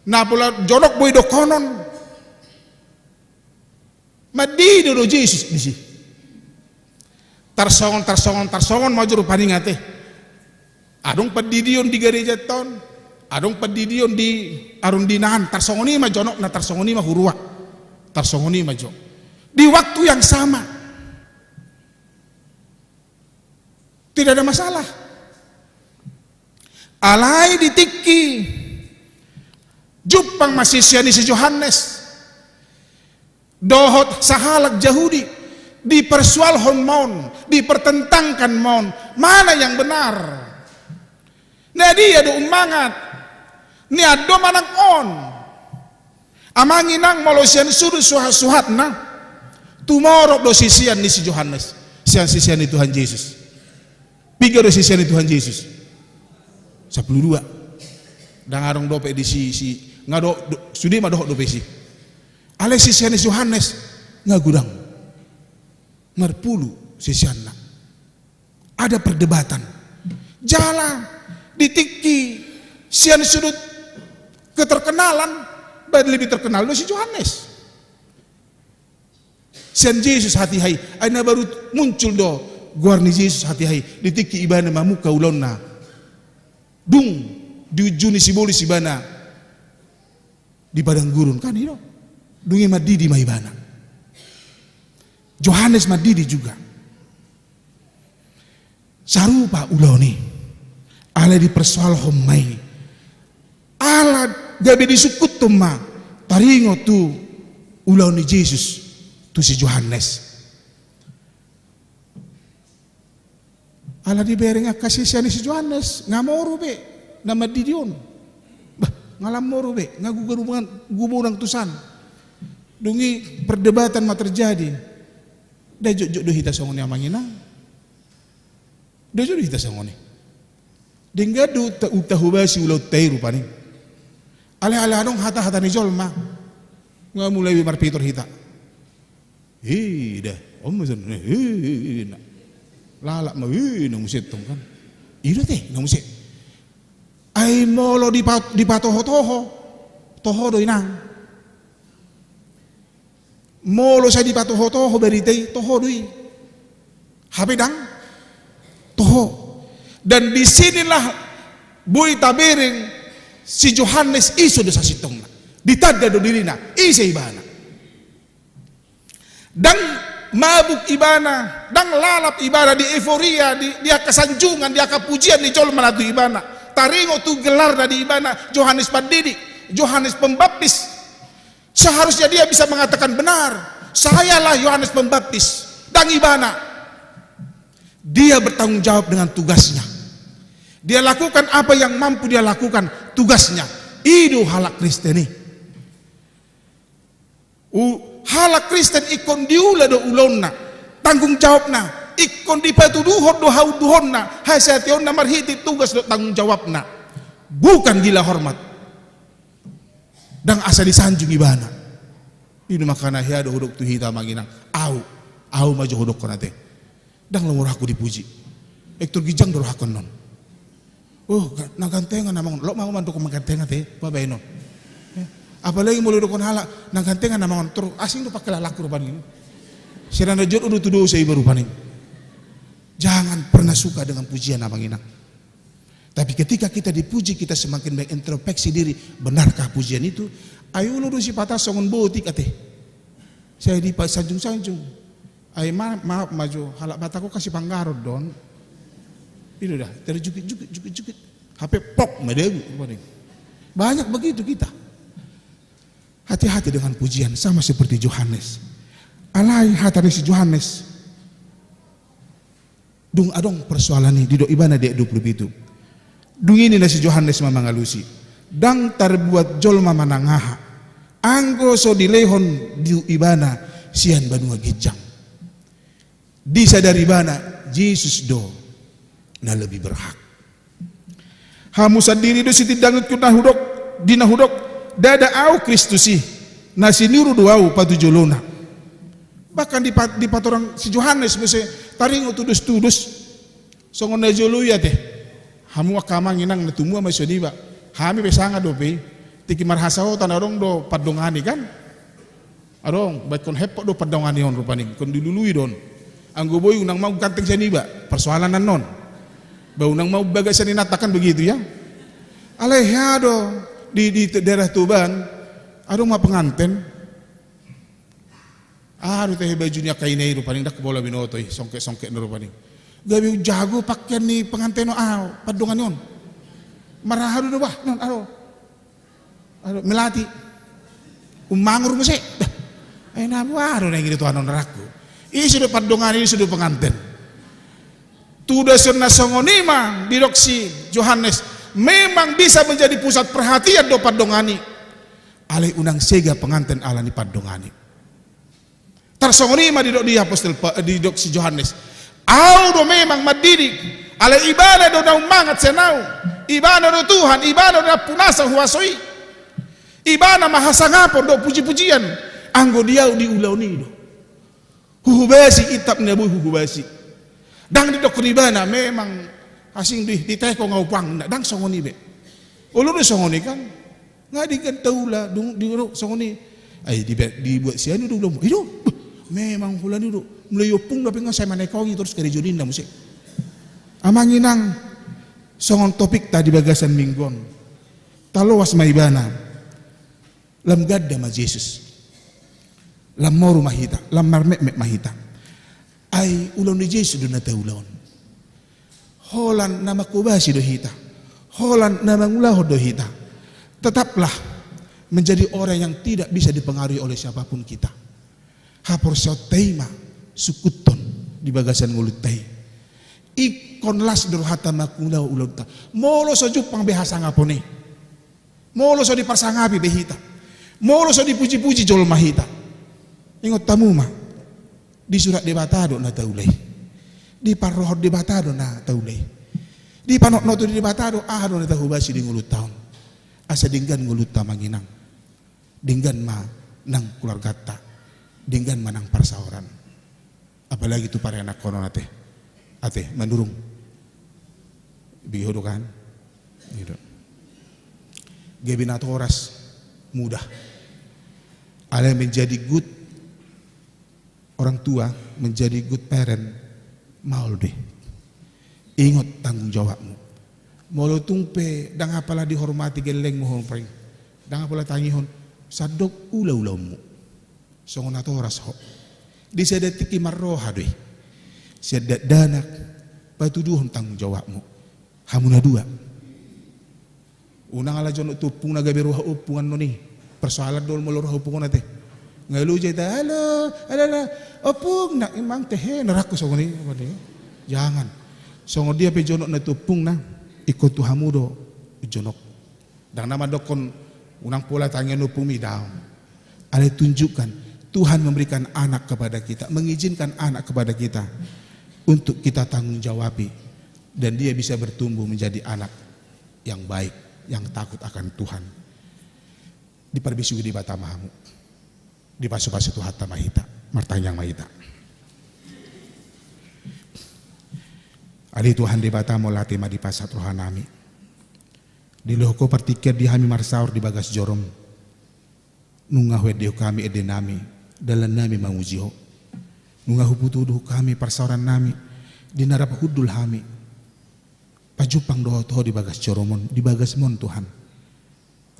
na pula jonok boy do konon. Madidi do Jesus di si. Tarsongon majur paningate. Adong padidion di gereja ton, adong padidion di arundinahan. Tarsongoni ma jonok na tarsongoni ma hurua. Tarsongoni ma jok. Di waktu yang sama. Tidak ada masalah. Alai ditiki. Jupang masih siani si Johannes. Dohot sahalak Yahudi. Dipersoal hormon, dipertentangkan mon. Mana yang benar? Nah dia do umangat. Ni ado manang on. Amanginang molosian suruh suhat na. Tumorok do sisian ni si Johannes. Sian ni Tuhan Yesus. Piga do sisian ni Tuhan Yesus. 12. Dan arong dope di si ngado sudi ma doh dope si. Ale sisian ni Johannes ngagudang. Marpulu sisianna. Ada perdebatan. Jalan ditiki sian sudut keterkenalan dan lebih terkenal do si Johannes. Sian Yesus hati hai. Aina baru muncul do guarni Yesus hati hai. Ditiki ibana mamuka ulonna dung diujuni siboli sibana di padang gurun kan itu dungi madidi maibana. Yohanes madidi juga sarupa uloni ala di persoal homai ala gabe disukut ma taringo tu uloni Yesus tu si Yohanes ala di bereng kasih si Yohanes ngamoru be nama didion bah ngalamoro be ngaguguruban tusan dungi perdebatan ma terjadi da jojo do hita songoni amangina da jojo hita songoni dingadu ta utahubasi ulau tairu paning ale adong hata ni jolma ngamulai bi marpitor hita dah omusan lalak ma nang musit tong kan iro teh nang musit ai molo di patoho toho do inang molo saya di patoho beritei toho dui habedang toho dan disinilah bui tabereng si Yohanes iso do sasitongna ditadda do dirina ise ibana dan mabuk ibana dan lalap ibana di euforia dia kesanjungan dia kepujian di jol manatu ibana taringo tu gelar dari ibana Yohanes Pandidi Yohanes Pembaptis seharusnya dia bisa mengatakan benar sayalah Yohanes Pembaptis dan ibana dia bertanggung jawab dengan tugasnya dia lakukan apa yang mampu dia lakukan tugasnya itu halak Kristeni halak Kristen ikon diula do ulonna tanggung jawabna ikon dipatuduhon do hauduhonna hasationna marhiti tugas do tanggung jawabna bukan gila hormat dan asa disanjung ibana ini makana hiado huduk tu hita manginang au maju huduk konate dan lemur aku dipuji ektor gijang do hakon non nagantengan namang lo mau mantu magantengan teh babaino apalagi mulai dokon halak nang gantengan nama terus asing tu pakai laku rupani sirana jod udah tuduh saya baru paning jangan pernah suka dengan pujian abang inang tapi ketika kita dipuji kita semakin baik introspeksi diri benarkah pujian itu ayo lu si patah songon botik ate saya di sanjung ayo maaf maju halak bataku kasih panggarod don itu dah terjukit HP pop medebu banyak begitu kita. Hati-hati dengan pujian sama seperti Yohanes. Alai hatari si Yohanes. Dung adong persoalan ini di do ibana dek 20 itu. Dung ini nasi Yohanes mamangalusi. Dang terbuat jolma manangaha. Anggo so dilehon di ibana sian banua gijang. Disadari bana Yesus do na lebih berhak. Hamu sendiri do siti dangut kuna hudok dina hudok dada au Kristusi nasi niru doau patu jolona bahkan di patorang si Yohanes mese taringo tudus songon na jolu ya teh hamu akamang inang natumu ama soniba hami besanga dope tiki marhasao tanarong do padongani kan arong baik kon hepok do padongani on rupani kon dilului don anggo boy unang mau ganteng saniba persoalan non ba unang mau bagas saninatakan begitu ya alehado di daerah Tuban ada mah penganten aduh teh bajunya kainai rupani dak bola binoto songke rupani gabi jago pakaian ni penganten padongan yon marahadu bah non aro melati umangur mese na waro nang gitu anon raku ini sudah padongan ini sudah penganten tuda sirna songonima didoksi Yohanes memang bisa menjadi pusat perhatian do padongani alai unang sega pengantin ala ni padongani tersongoni ma di apostol di dok si Yohanes au do memang madidik alai ibadah do daun mangat senau ibadah do Tuhan ibadah do punasa huasoi ibadah mahasangapon do puji-pujian anggo dia di ulauni do huhubasi itab nabu huhubasi dang di dok ribana memang asing di teko ngaupang dang songoni be ulun songoni kan ngadi kan taula dung di songoni ai dibuat sianu dulu itu memang hulan itu melayopung tapi nggak saya manekong terus kari jodin dah musik amanginang Songon topik tadi bagasan minggon. Talowas maibana. Lam gadda ma Jesus. Lam moru mahita, lam marmek mahita. Ai ulon ni Jesus do nata ulon. Holan nama kubasi do hita. Holan nama ngulah do hita. Tetaplah menjadi orang yang tidak bisa dipengaruhi oleh siapapun kita. Hapor tema sukuton di bagasan ngulutai. Ikon las durhata makulau ulunta. Molo so jupang behasa ngapone. Molo so diparsangapi behita. Molo so dipuji-puji jol mahita. Ingot tamu mah. Di surat debatado na taulay. Di parohod debatado na taulay. Di panok noto di debatado ahado na tahubasi di ngulut taon. Asa dinggan ngulut ta manginang. Dinggan ma nang keluargata. Dinggan ma nang parsaoran. Apalagi tu para anak kono nate. Ate mandurung. Bihodo kan? Gitu. Gebinato oras mudah. Ada yang menjadi good orang tua, menjadi good parent, maul deh. Ingat tanggung jawabmu. Molo tungpe, dang apalah dihormati geleng mohon pring. Dang apalah tangihon, sadok ula-ulamu. Songon ato oras ho. Di sedetiki marroha deh. Sedat danak, patuduhon tanggung jawabmu. Hamuna dua. Unang ala jono tupung na gabi ruha upungan no ni. Persoalan dol mo ruha upungan nate. Ngalu jeta halo, alala, opung nak imang tehe naraku songo ni. Jangan. Songo dia pe jono na tupung na ikut tu hamudo jonok. Dan nama dokon unang pola tangan upung mi daun. Ada tunjukkan Tuhan memberikan anak kepada kita, mengizinkan anak kepada kita untuk kita tanggung jawabi dan dia bisa bertumbuh menjadi anak yang baik, yang takut akan Tuhan. Di perbisu di bata mahamu, di pasu-pasu Tuhan mahita, martanyang mahita. Ali Tuhan di bata mo lati ma di pasat rohanami. Di lohko partikir di hami marsaur di bagas jorom. Nungahwe dio kami edenami, dalan nami mangujiho. Nungahu putuduh kami parsauran nami, di narap hudul hami. Pajupang doho toho di bagas joromon, di bagas mon Tuhan.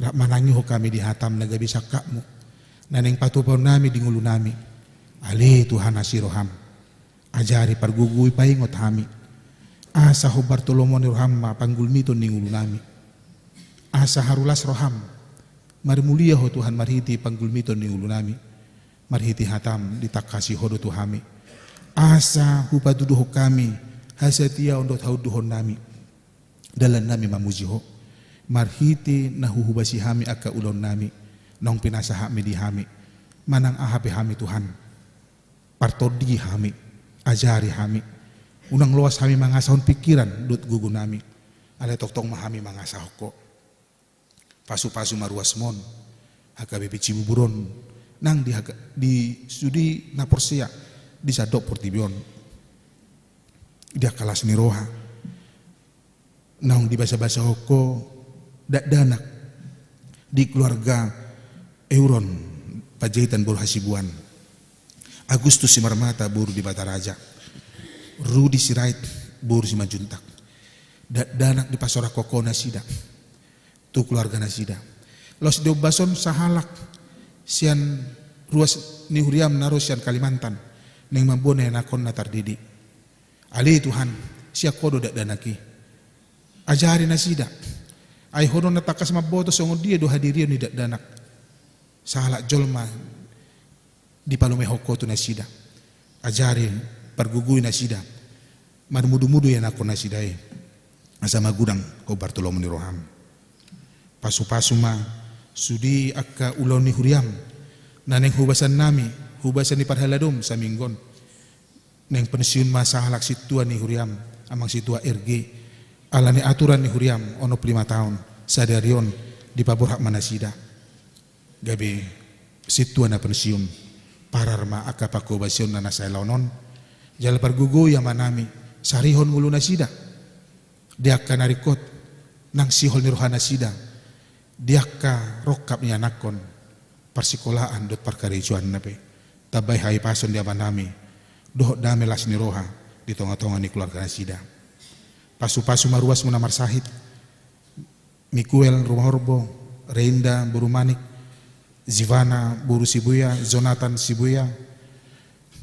Rak manangiho kami di hatam naga bisa kakmu. Naneng patupaw nami di ngulu nami. Ali Tuhan asiroham. Ajari pargugui paingot hami. Asa ho Bartolomon roham ma panggulmito ni ngulu nami. Asa harulas roham. Marimulia ho Tuhan marhiti panggulmito ni ngulu nami. Marhiti hatam ditakasi hodo Tuhami. Asa hupatuduho kami. Hasatia ondot hauduhon nami. Dalan nami mamujiho. Marhiti nahuhubasi hami aka ulon nami. Nong pinasa hami di hami. Manang ahape hami Tuhan. Partodi hami. Ajari hami. Unang luas hami mangasahon pikiran dut gugu nami. Ale toktong mahami mangasah ko. Pasu-pasu maruas mon. Haka bebi cibuburon. Nang di studi na porsia di sadok portibion. Dia kalas ni roha. Nang di basa-basa hoko danak di keluarga Euron Pajahitan Buru Hasibuan. Agustus si Marmata buru di Bataraja. Rudi Sirait buru si Majuntak. Danak di Pasora Koko nasida. Tu keluarga nasida. Los Deobason sahalak sian ruas ni Huriam naros sian Kalimantan. Neng mambone nakon na tardidi. Ali Tuhan siya kodo danaki. Ajari nasida. Ay hono natakas maboto songo dia do hadiriyo ni danak. Sahalak jolma di palume hoko tu nasida. Ajari pergugui nasida. Marmudu-mudu yang nakon nasidai. Asa magudang ko Bartolomeo ni Roham. Pasu-pasu ma sudi akka ulon ni Huriam. Naneng hubasan nami, hubasan ni Parhaladom sa minggon. Neng pensiun masa halak situa ni Huriam, amang situa RG. Alani aturan ni Huriam ono 5 tahun. Sadarion di paborhak manasida. Gabi situa na pensiun. Pararma akka pakobasion na nasa launon. Jala pargugo yang manami. Sarihon ngulu nasida. Dia kanarikot nang sihol ni rohana sida. Dia ka rokap ni anakon persikolaan dot parkarejuan nape tabay hai pason dia manami doh damelas ni roha di tonga-tonga ni keluarga nasida Pasu-pasu maruas munamar sahid, Mikuel rumah Orbo, Reinda Buru Manik, Zivana Buru Sibuya, Jonathan Sibuya,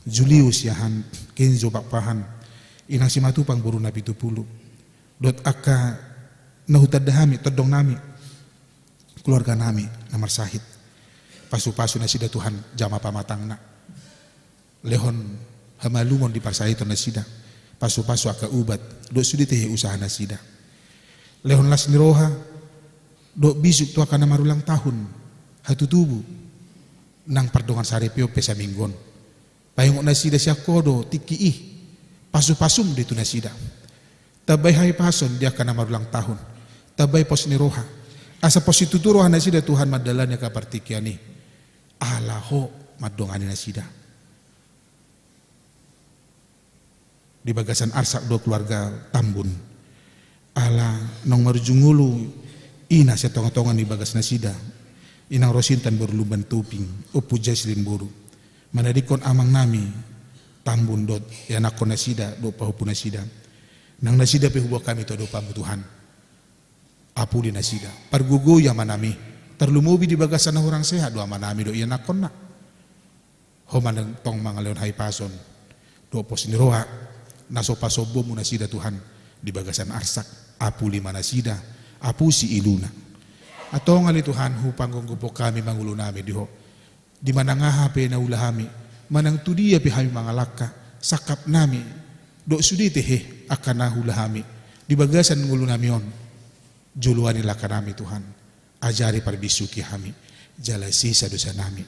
Julius Yahan, Kenzo Bakpahan, Inang Simatupang Buru Nabi Tupulu, Dot Aka Nahutad Dahami, Todong Nami, keluarga nami namar sahid. Pasu-pasu nasida Tuhan jama pamatangna. Lehon hamalumon di parsahito nasida. Pasu-pasu aka ubat, dok sudi tehe usaha nasida. Lehon las niroha, dok bisuk tu akan namarulang tahun. Hatu tubuh nang pardongan sarepio pesa minggon. Payung nasida siya kodo tiki ih. Pasu-pasum di tu nasida. Tabay hai pason dia akan namarulang tahun. Tabay pos niroha. Asa posituturo nasida Tuhan madalanya kapartikiani. Alaho madongani nasida. Di bagasan arsak dua keluarga Tambun. Ala nong marjungulu ina sa tonga-tonga di bagas nasida. Inang Rosintan berluban tuping upu jaslin buru. Manadikon amang nami Tambun dot yanakon nasida do pahupu nasida. Nang nasida pehubo kami to do pamu Tuhan. Apu di nasida. Pargugo ya manami. Terlumubi di bagasan na orang sehat do manami do yanakon na. Homan tong mga leon hai pason. Do pos niroha. Nasopasobo mo nasida Tuhan di bagasan arsak. Apu lima nasida. Apu si iluna. Ato ngali Tuhan hupang gugupok kami mangulo nami diho. Di manangahape na ulahami. Manang tudiya pi kami mga laka. Sakap nami. Do sudi tehe akan nahulahami. Di bagasan ngulo nami on. Juluan nila kanami Tuhan. Ajari parbisuki kami. Jala sisa dosa nami.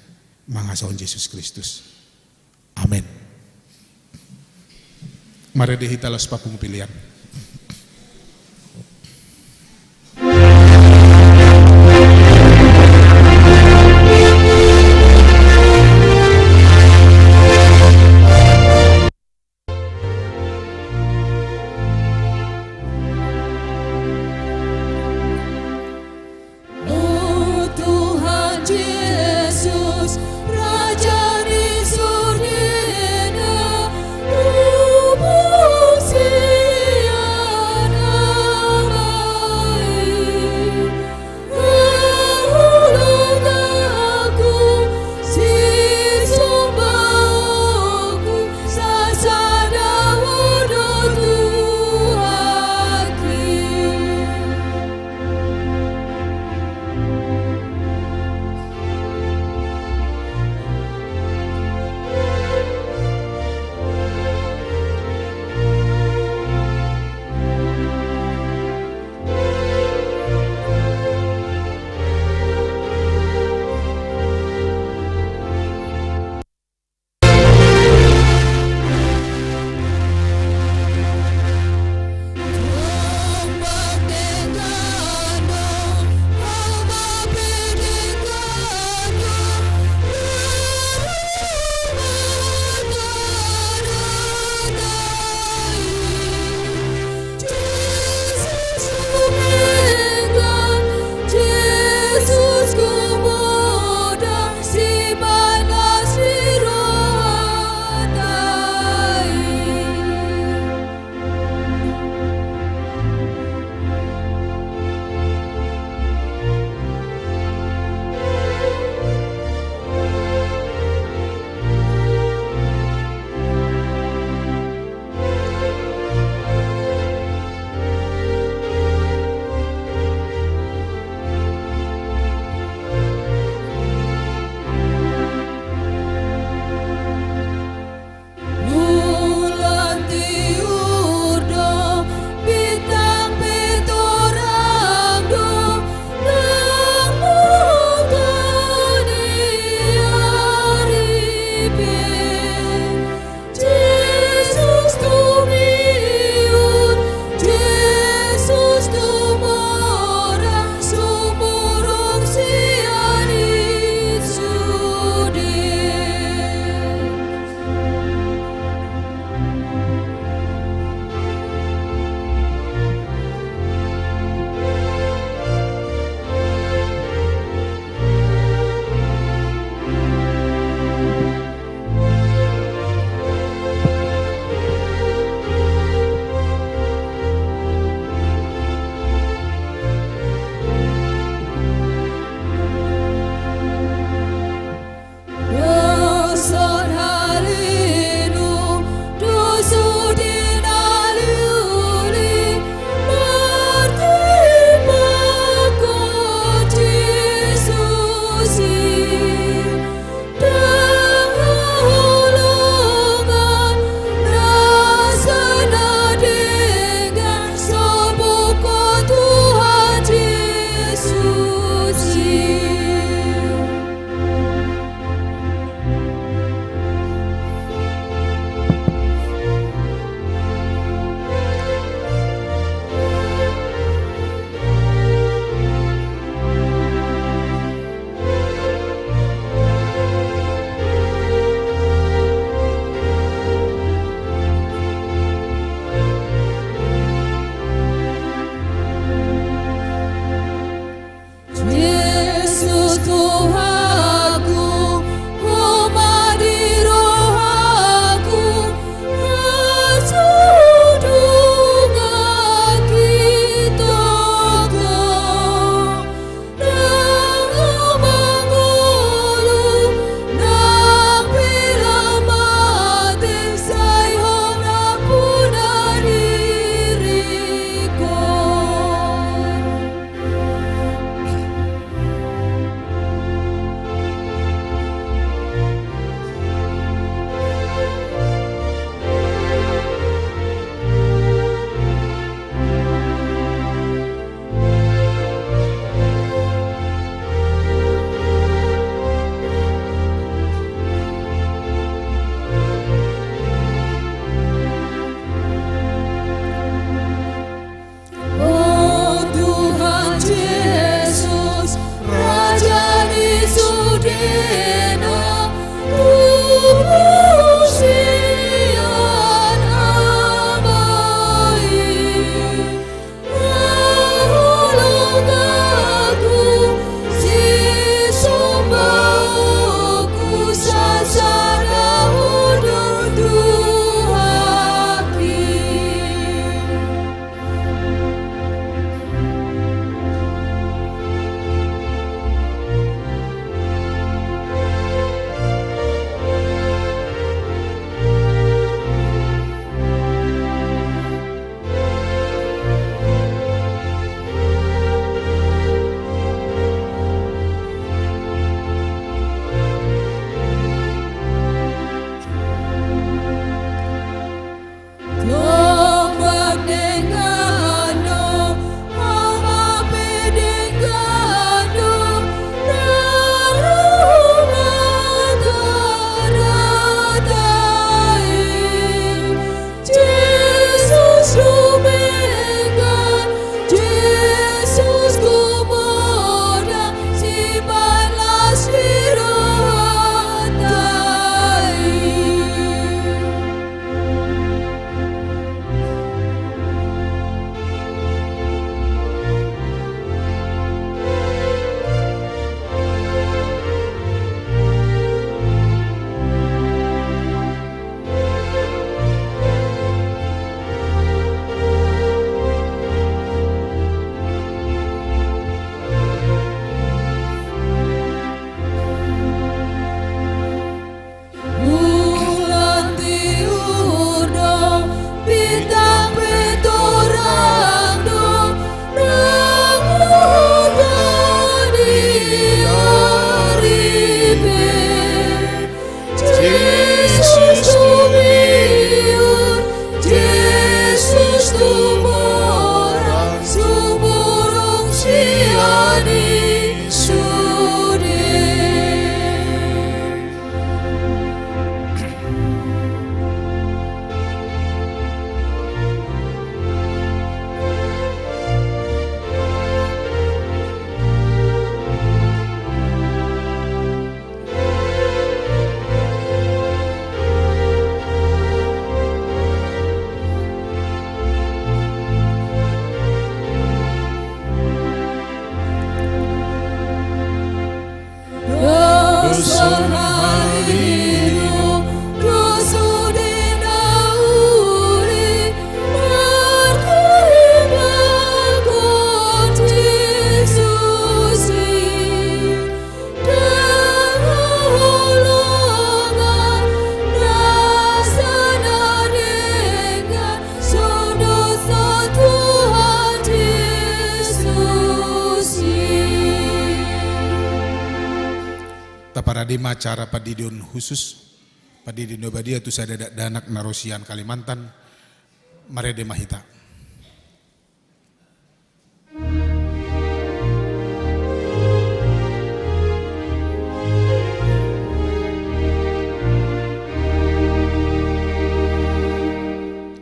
Mga saon Yesus Kristus. Amen. Mari dihitalas papung pilihan. Raja di surga, Maradima acara padidion khusus, padidion Nobadia tu saya danak narosian Kalimantan, Marede Mahita.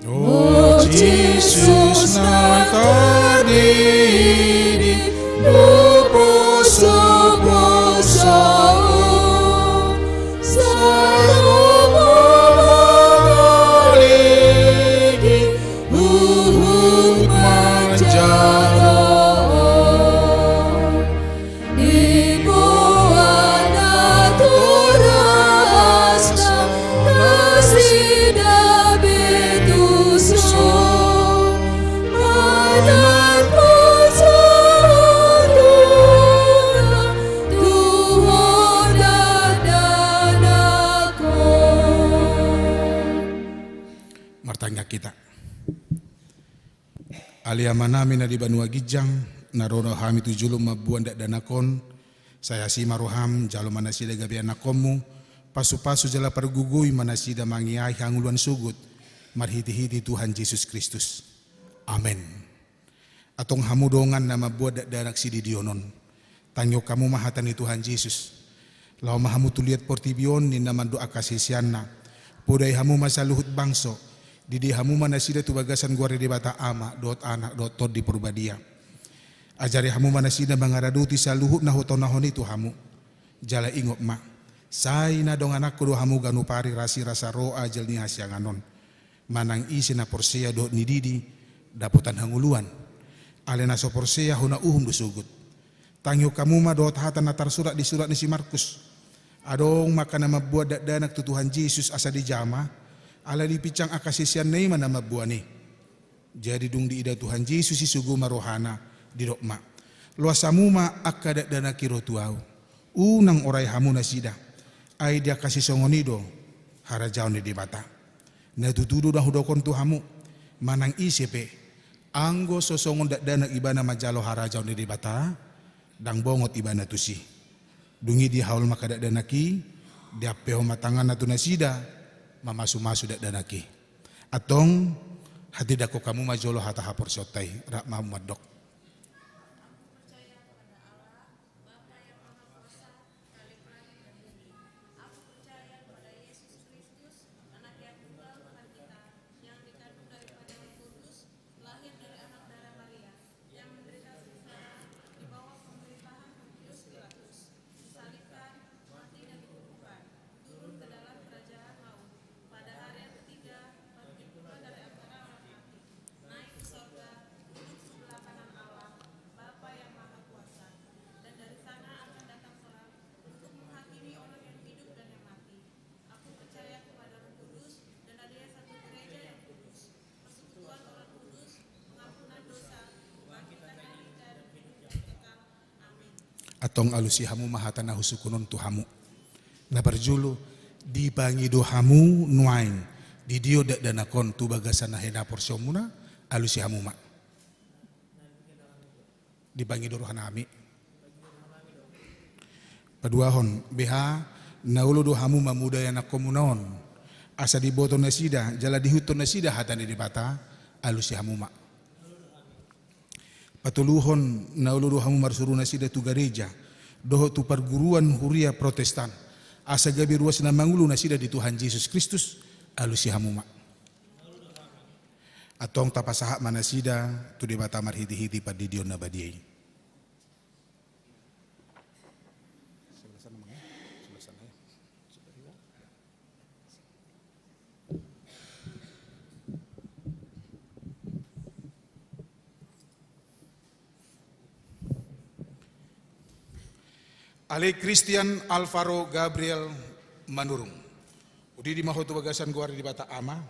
Oh Jesus na tardiri lupo sopo-sao saromo maligi uhud manjaro di bawah naturasna nasida betuso anak pasatuna Tuhan dan aku. Martanya kita. Aliamana mina di Banua Gijang, narono hami tujulum mabuan dak danakon, saya si maroham jalo manasida gabi anakomu, pasu-pasu jala pergugui manasida mangiai hanguluan sugut, marhiti-hiti Tuhan Yesus Kristus. Amin. Atong hamudongan nama buat dak danak si didionon, tangyo kamu mahatan ni Tuhan Yesus. Lau mahamu tuliat portibion ni nama doa kasih siana, podai hamu masa luhut bangso, Didi hamu manasida tu bagasan guare di bata ama dot anak dot tod di Purbadia. Ajari hamu manasida mangaraduti saluhut na hotonahon itu hamu. Jala ingop ma. Sai na dong anak kudu hamu ganupari rasi rasa roa jel ni hasyanganon. Manang isi na porsea dot ni didi daputan hanguluan. Alena so porsea huna dusugut. Tangyo kamu ma dot hatan natar surat di si Markus. Adong maka nama buat dak danak tu Tuhan Yesus asa di jama. Ala dipicang akasisian nei mana mabuani. Jadi dung di ida Tuhan Yesus isugu marohana di dokma. Luasamu ma akadak dana kiro tuau. Unang orai hamu nasida. Ai dia kasih songonido harajau ni di bata. Na tutudu dah hudokon tu hamu. Manang isepe. Anggo sosongon dak dana ibana majalo harajau ni di bata. Dang bongot ibana tusi. Dungi di haul makadak dana ki. Dia peho matangan natu nasida. Mamasu-masu dak danaki. Atong hati dako kamu majolo hata hapor sotai rak mamadok. Atong alusi hamu mahatan na husukunon tu hamu. Na berjulu di bangi do hamu nuain di dio dak danakon tu bagasan na hena porsiomuna alusi hamu ma. Di bangi do rohanami. Paduahon beha naulu do hamu mamuda yana komunaon. Asa di boto nasida jala di huton nasida hatani di bata alusi hamu ma. Patuluhon nauluru hamu marsuru nasida tu gereja doho tu perguruan huria Protestan asa gabi ruas na mangulu nasida di Tuhan Yesus Kristus alusi hamu ma. Atong tapasaha manasida tu di bata marhiti-hiti padidion na badiay. Ale Christian Alvaro Gabriel Manurung. Udi di maho tu bagasan guar di bata ama.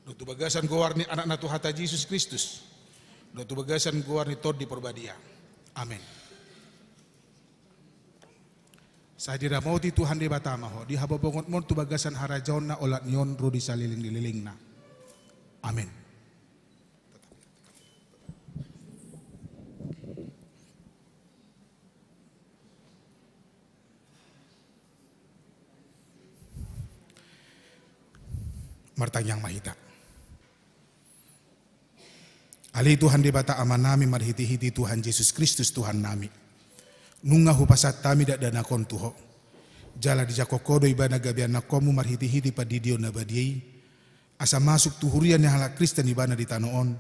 Do tu bagasan guar ni anak natu hata Yesus Kristus. Do tu bagasan guar ni tod di Purbadia. Amin. Sadira mau ti Tuhan di bata maho. Di hababongot mon tu bagasan harajaon na olat nyon ro di saliling na. Amin. martanyang mahita. Ali Tuhan di bata aman nami marhiti-hiti Tuhan Yesus Kristus Tuhan nami. Nunga hupasat tami dak dana kon tuho. Jala di jakokodo ibana gabian nakomu marhiti-hiti padidio nabadiai. Asa masuk tuhurian yang halak Kristen ibana di tanoon.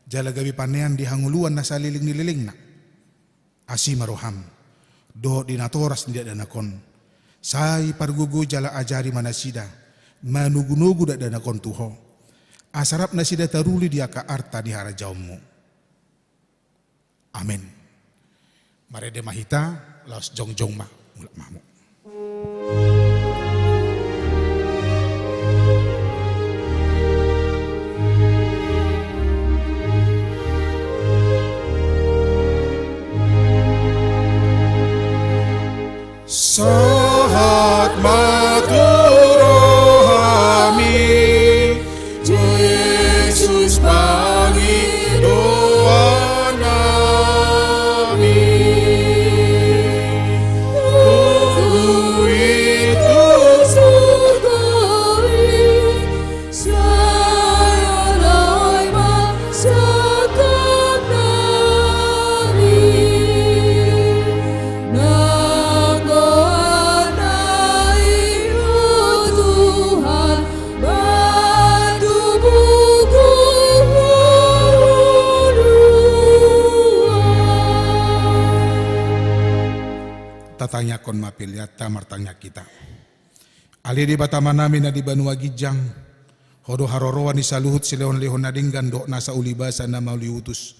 Jala gabi panean di hanguluan na saliling nililing na. Asi maroham. Do dinatoras tidak dana kon. Sai pargugu jala ajari manasida. Manugu-nugu dak dana kon tuho. Asarap nasida taruli dia ka arta di hara jaummu. Amin. Marede mahita laos jong-jong ma mulak mahmu. Sahat maturohami Yesus pangi doa nami itu surgawi saya laima sekap nami nanggoanai Tuhan bantu buku tatanya kon mapiliata martanya kita. Ali di batama nami na di Banua Gijang. Hodo harorowan di saluhut sileon lehon na dinggan do nasa ulibasa na mauliutus.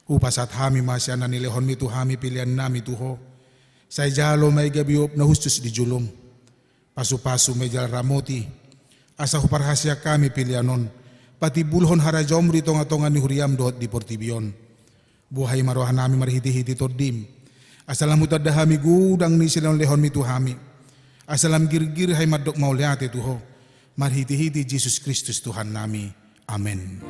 Upasat hami masyana ni lehon mitu hami pilihan nami tuho. Say jalo may gabiop na hustus di julong. Pasu-pasu may jal ramoti. Asa huparhasya kami pilihanon. Pati bulhon harajom rito nga tongan ni huriam doot di Portibion. Buhay marohan nami marhiti-hiti tordim. Asalam hutad dahami gudang ni silang lehon mitu hami. Asalam girgir hay madok mauliate tuho. Marhiti-hiti Jesus Kristus Tuhan nami. Amen.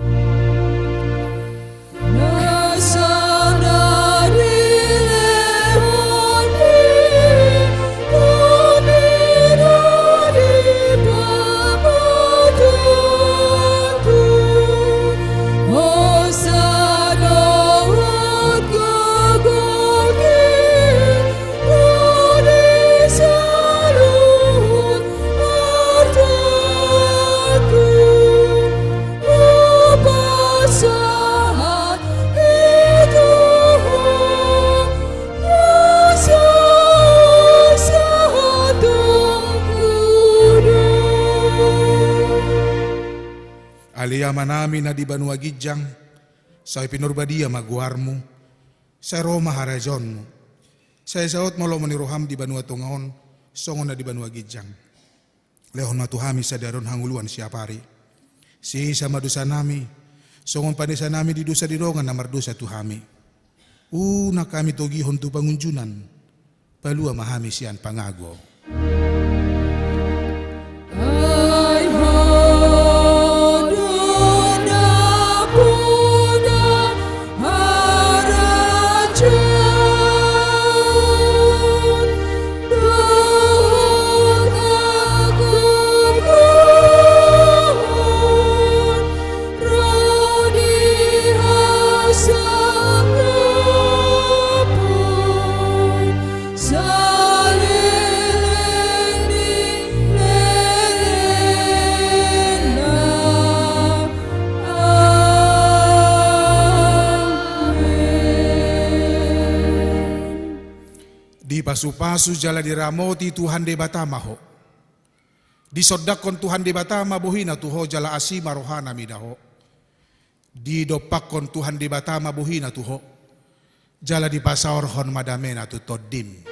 Aliyama namin na di Banua Gijang, sa pinurbadia maguarmu, sa Roma harajon mo, sa isaot mo lo maniruham di Banua Tungaon, songon na di Banua Gijang. Lehon matuhami sa daron hanguluan siya pari. Si isa madusa nami, songon panisa nami di dusa dirongan na mardusa tuhami. Una kami togihon tu pangunjunan, palua mahami siyan pangago. Pasu-pasu jala diramoti Tuhan de batamaho. Disodakon Tuhan de batama bohina tuho jala asima rohana midaho. Didopakon Tuhan de batama bohina tuho. Jala di pasaor hon madamena tu todim.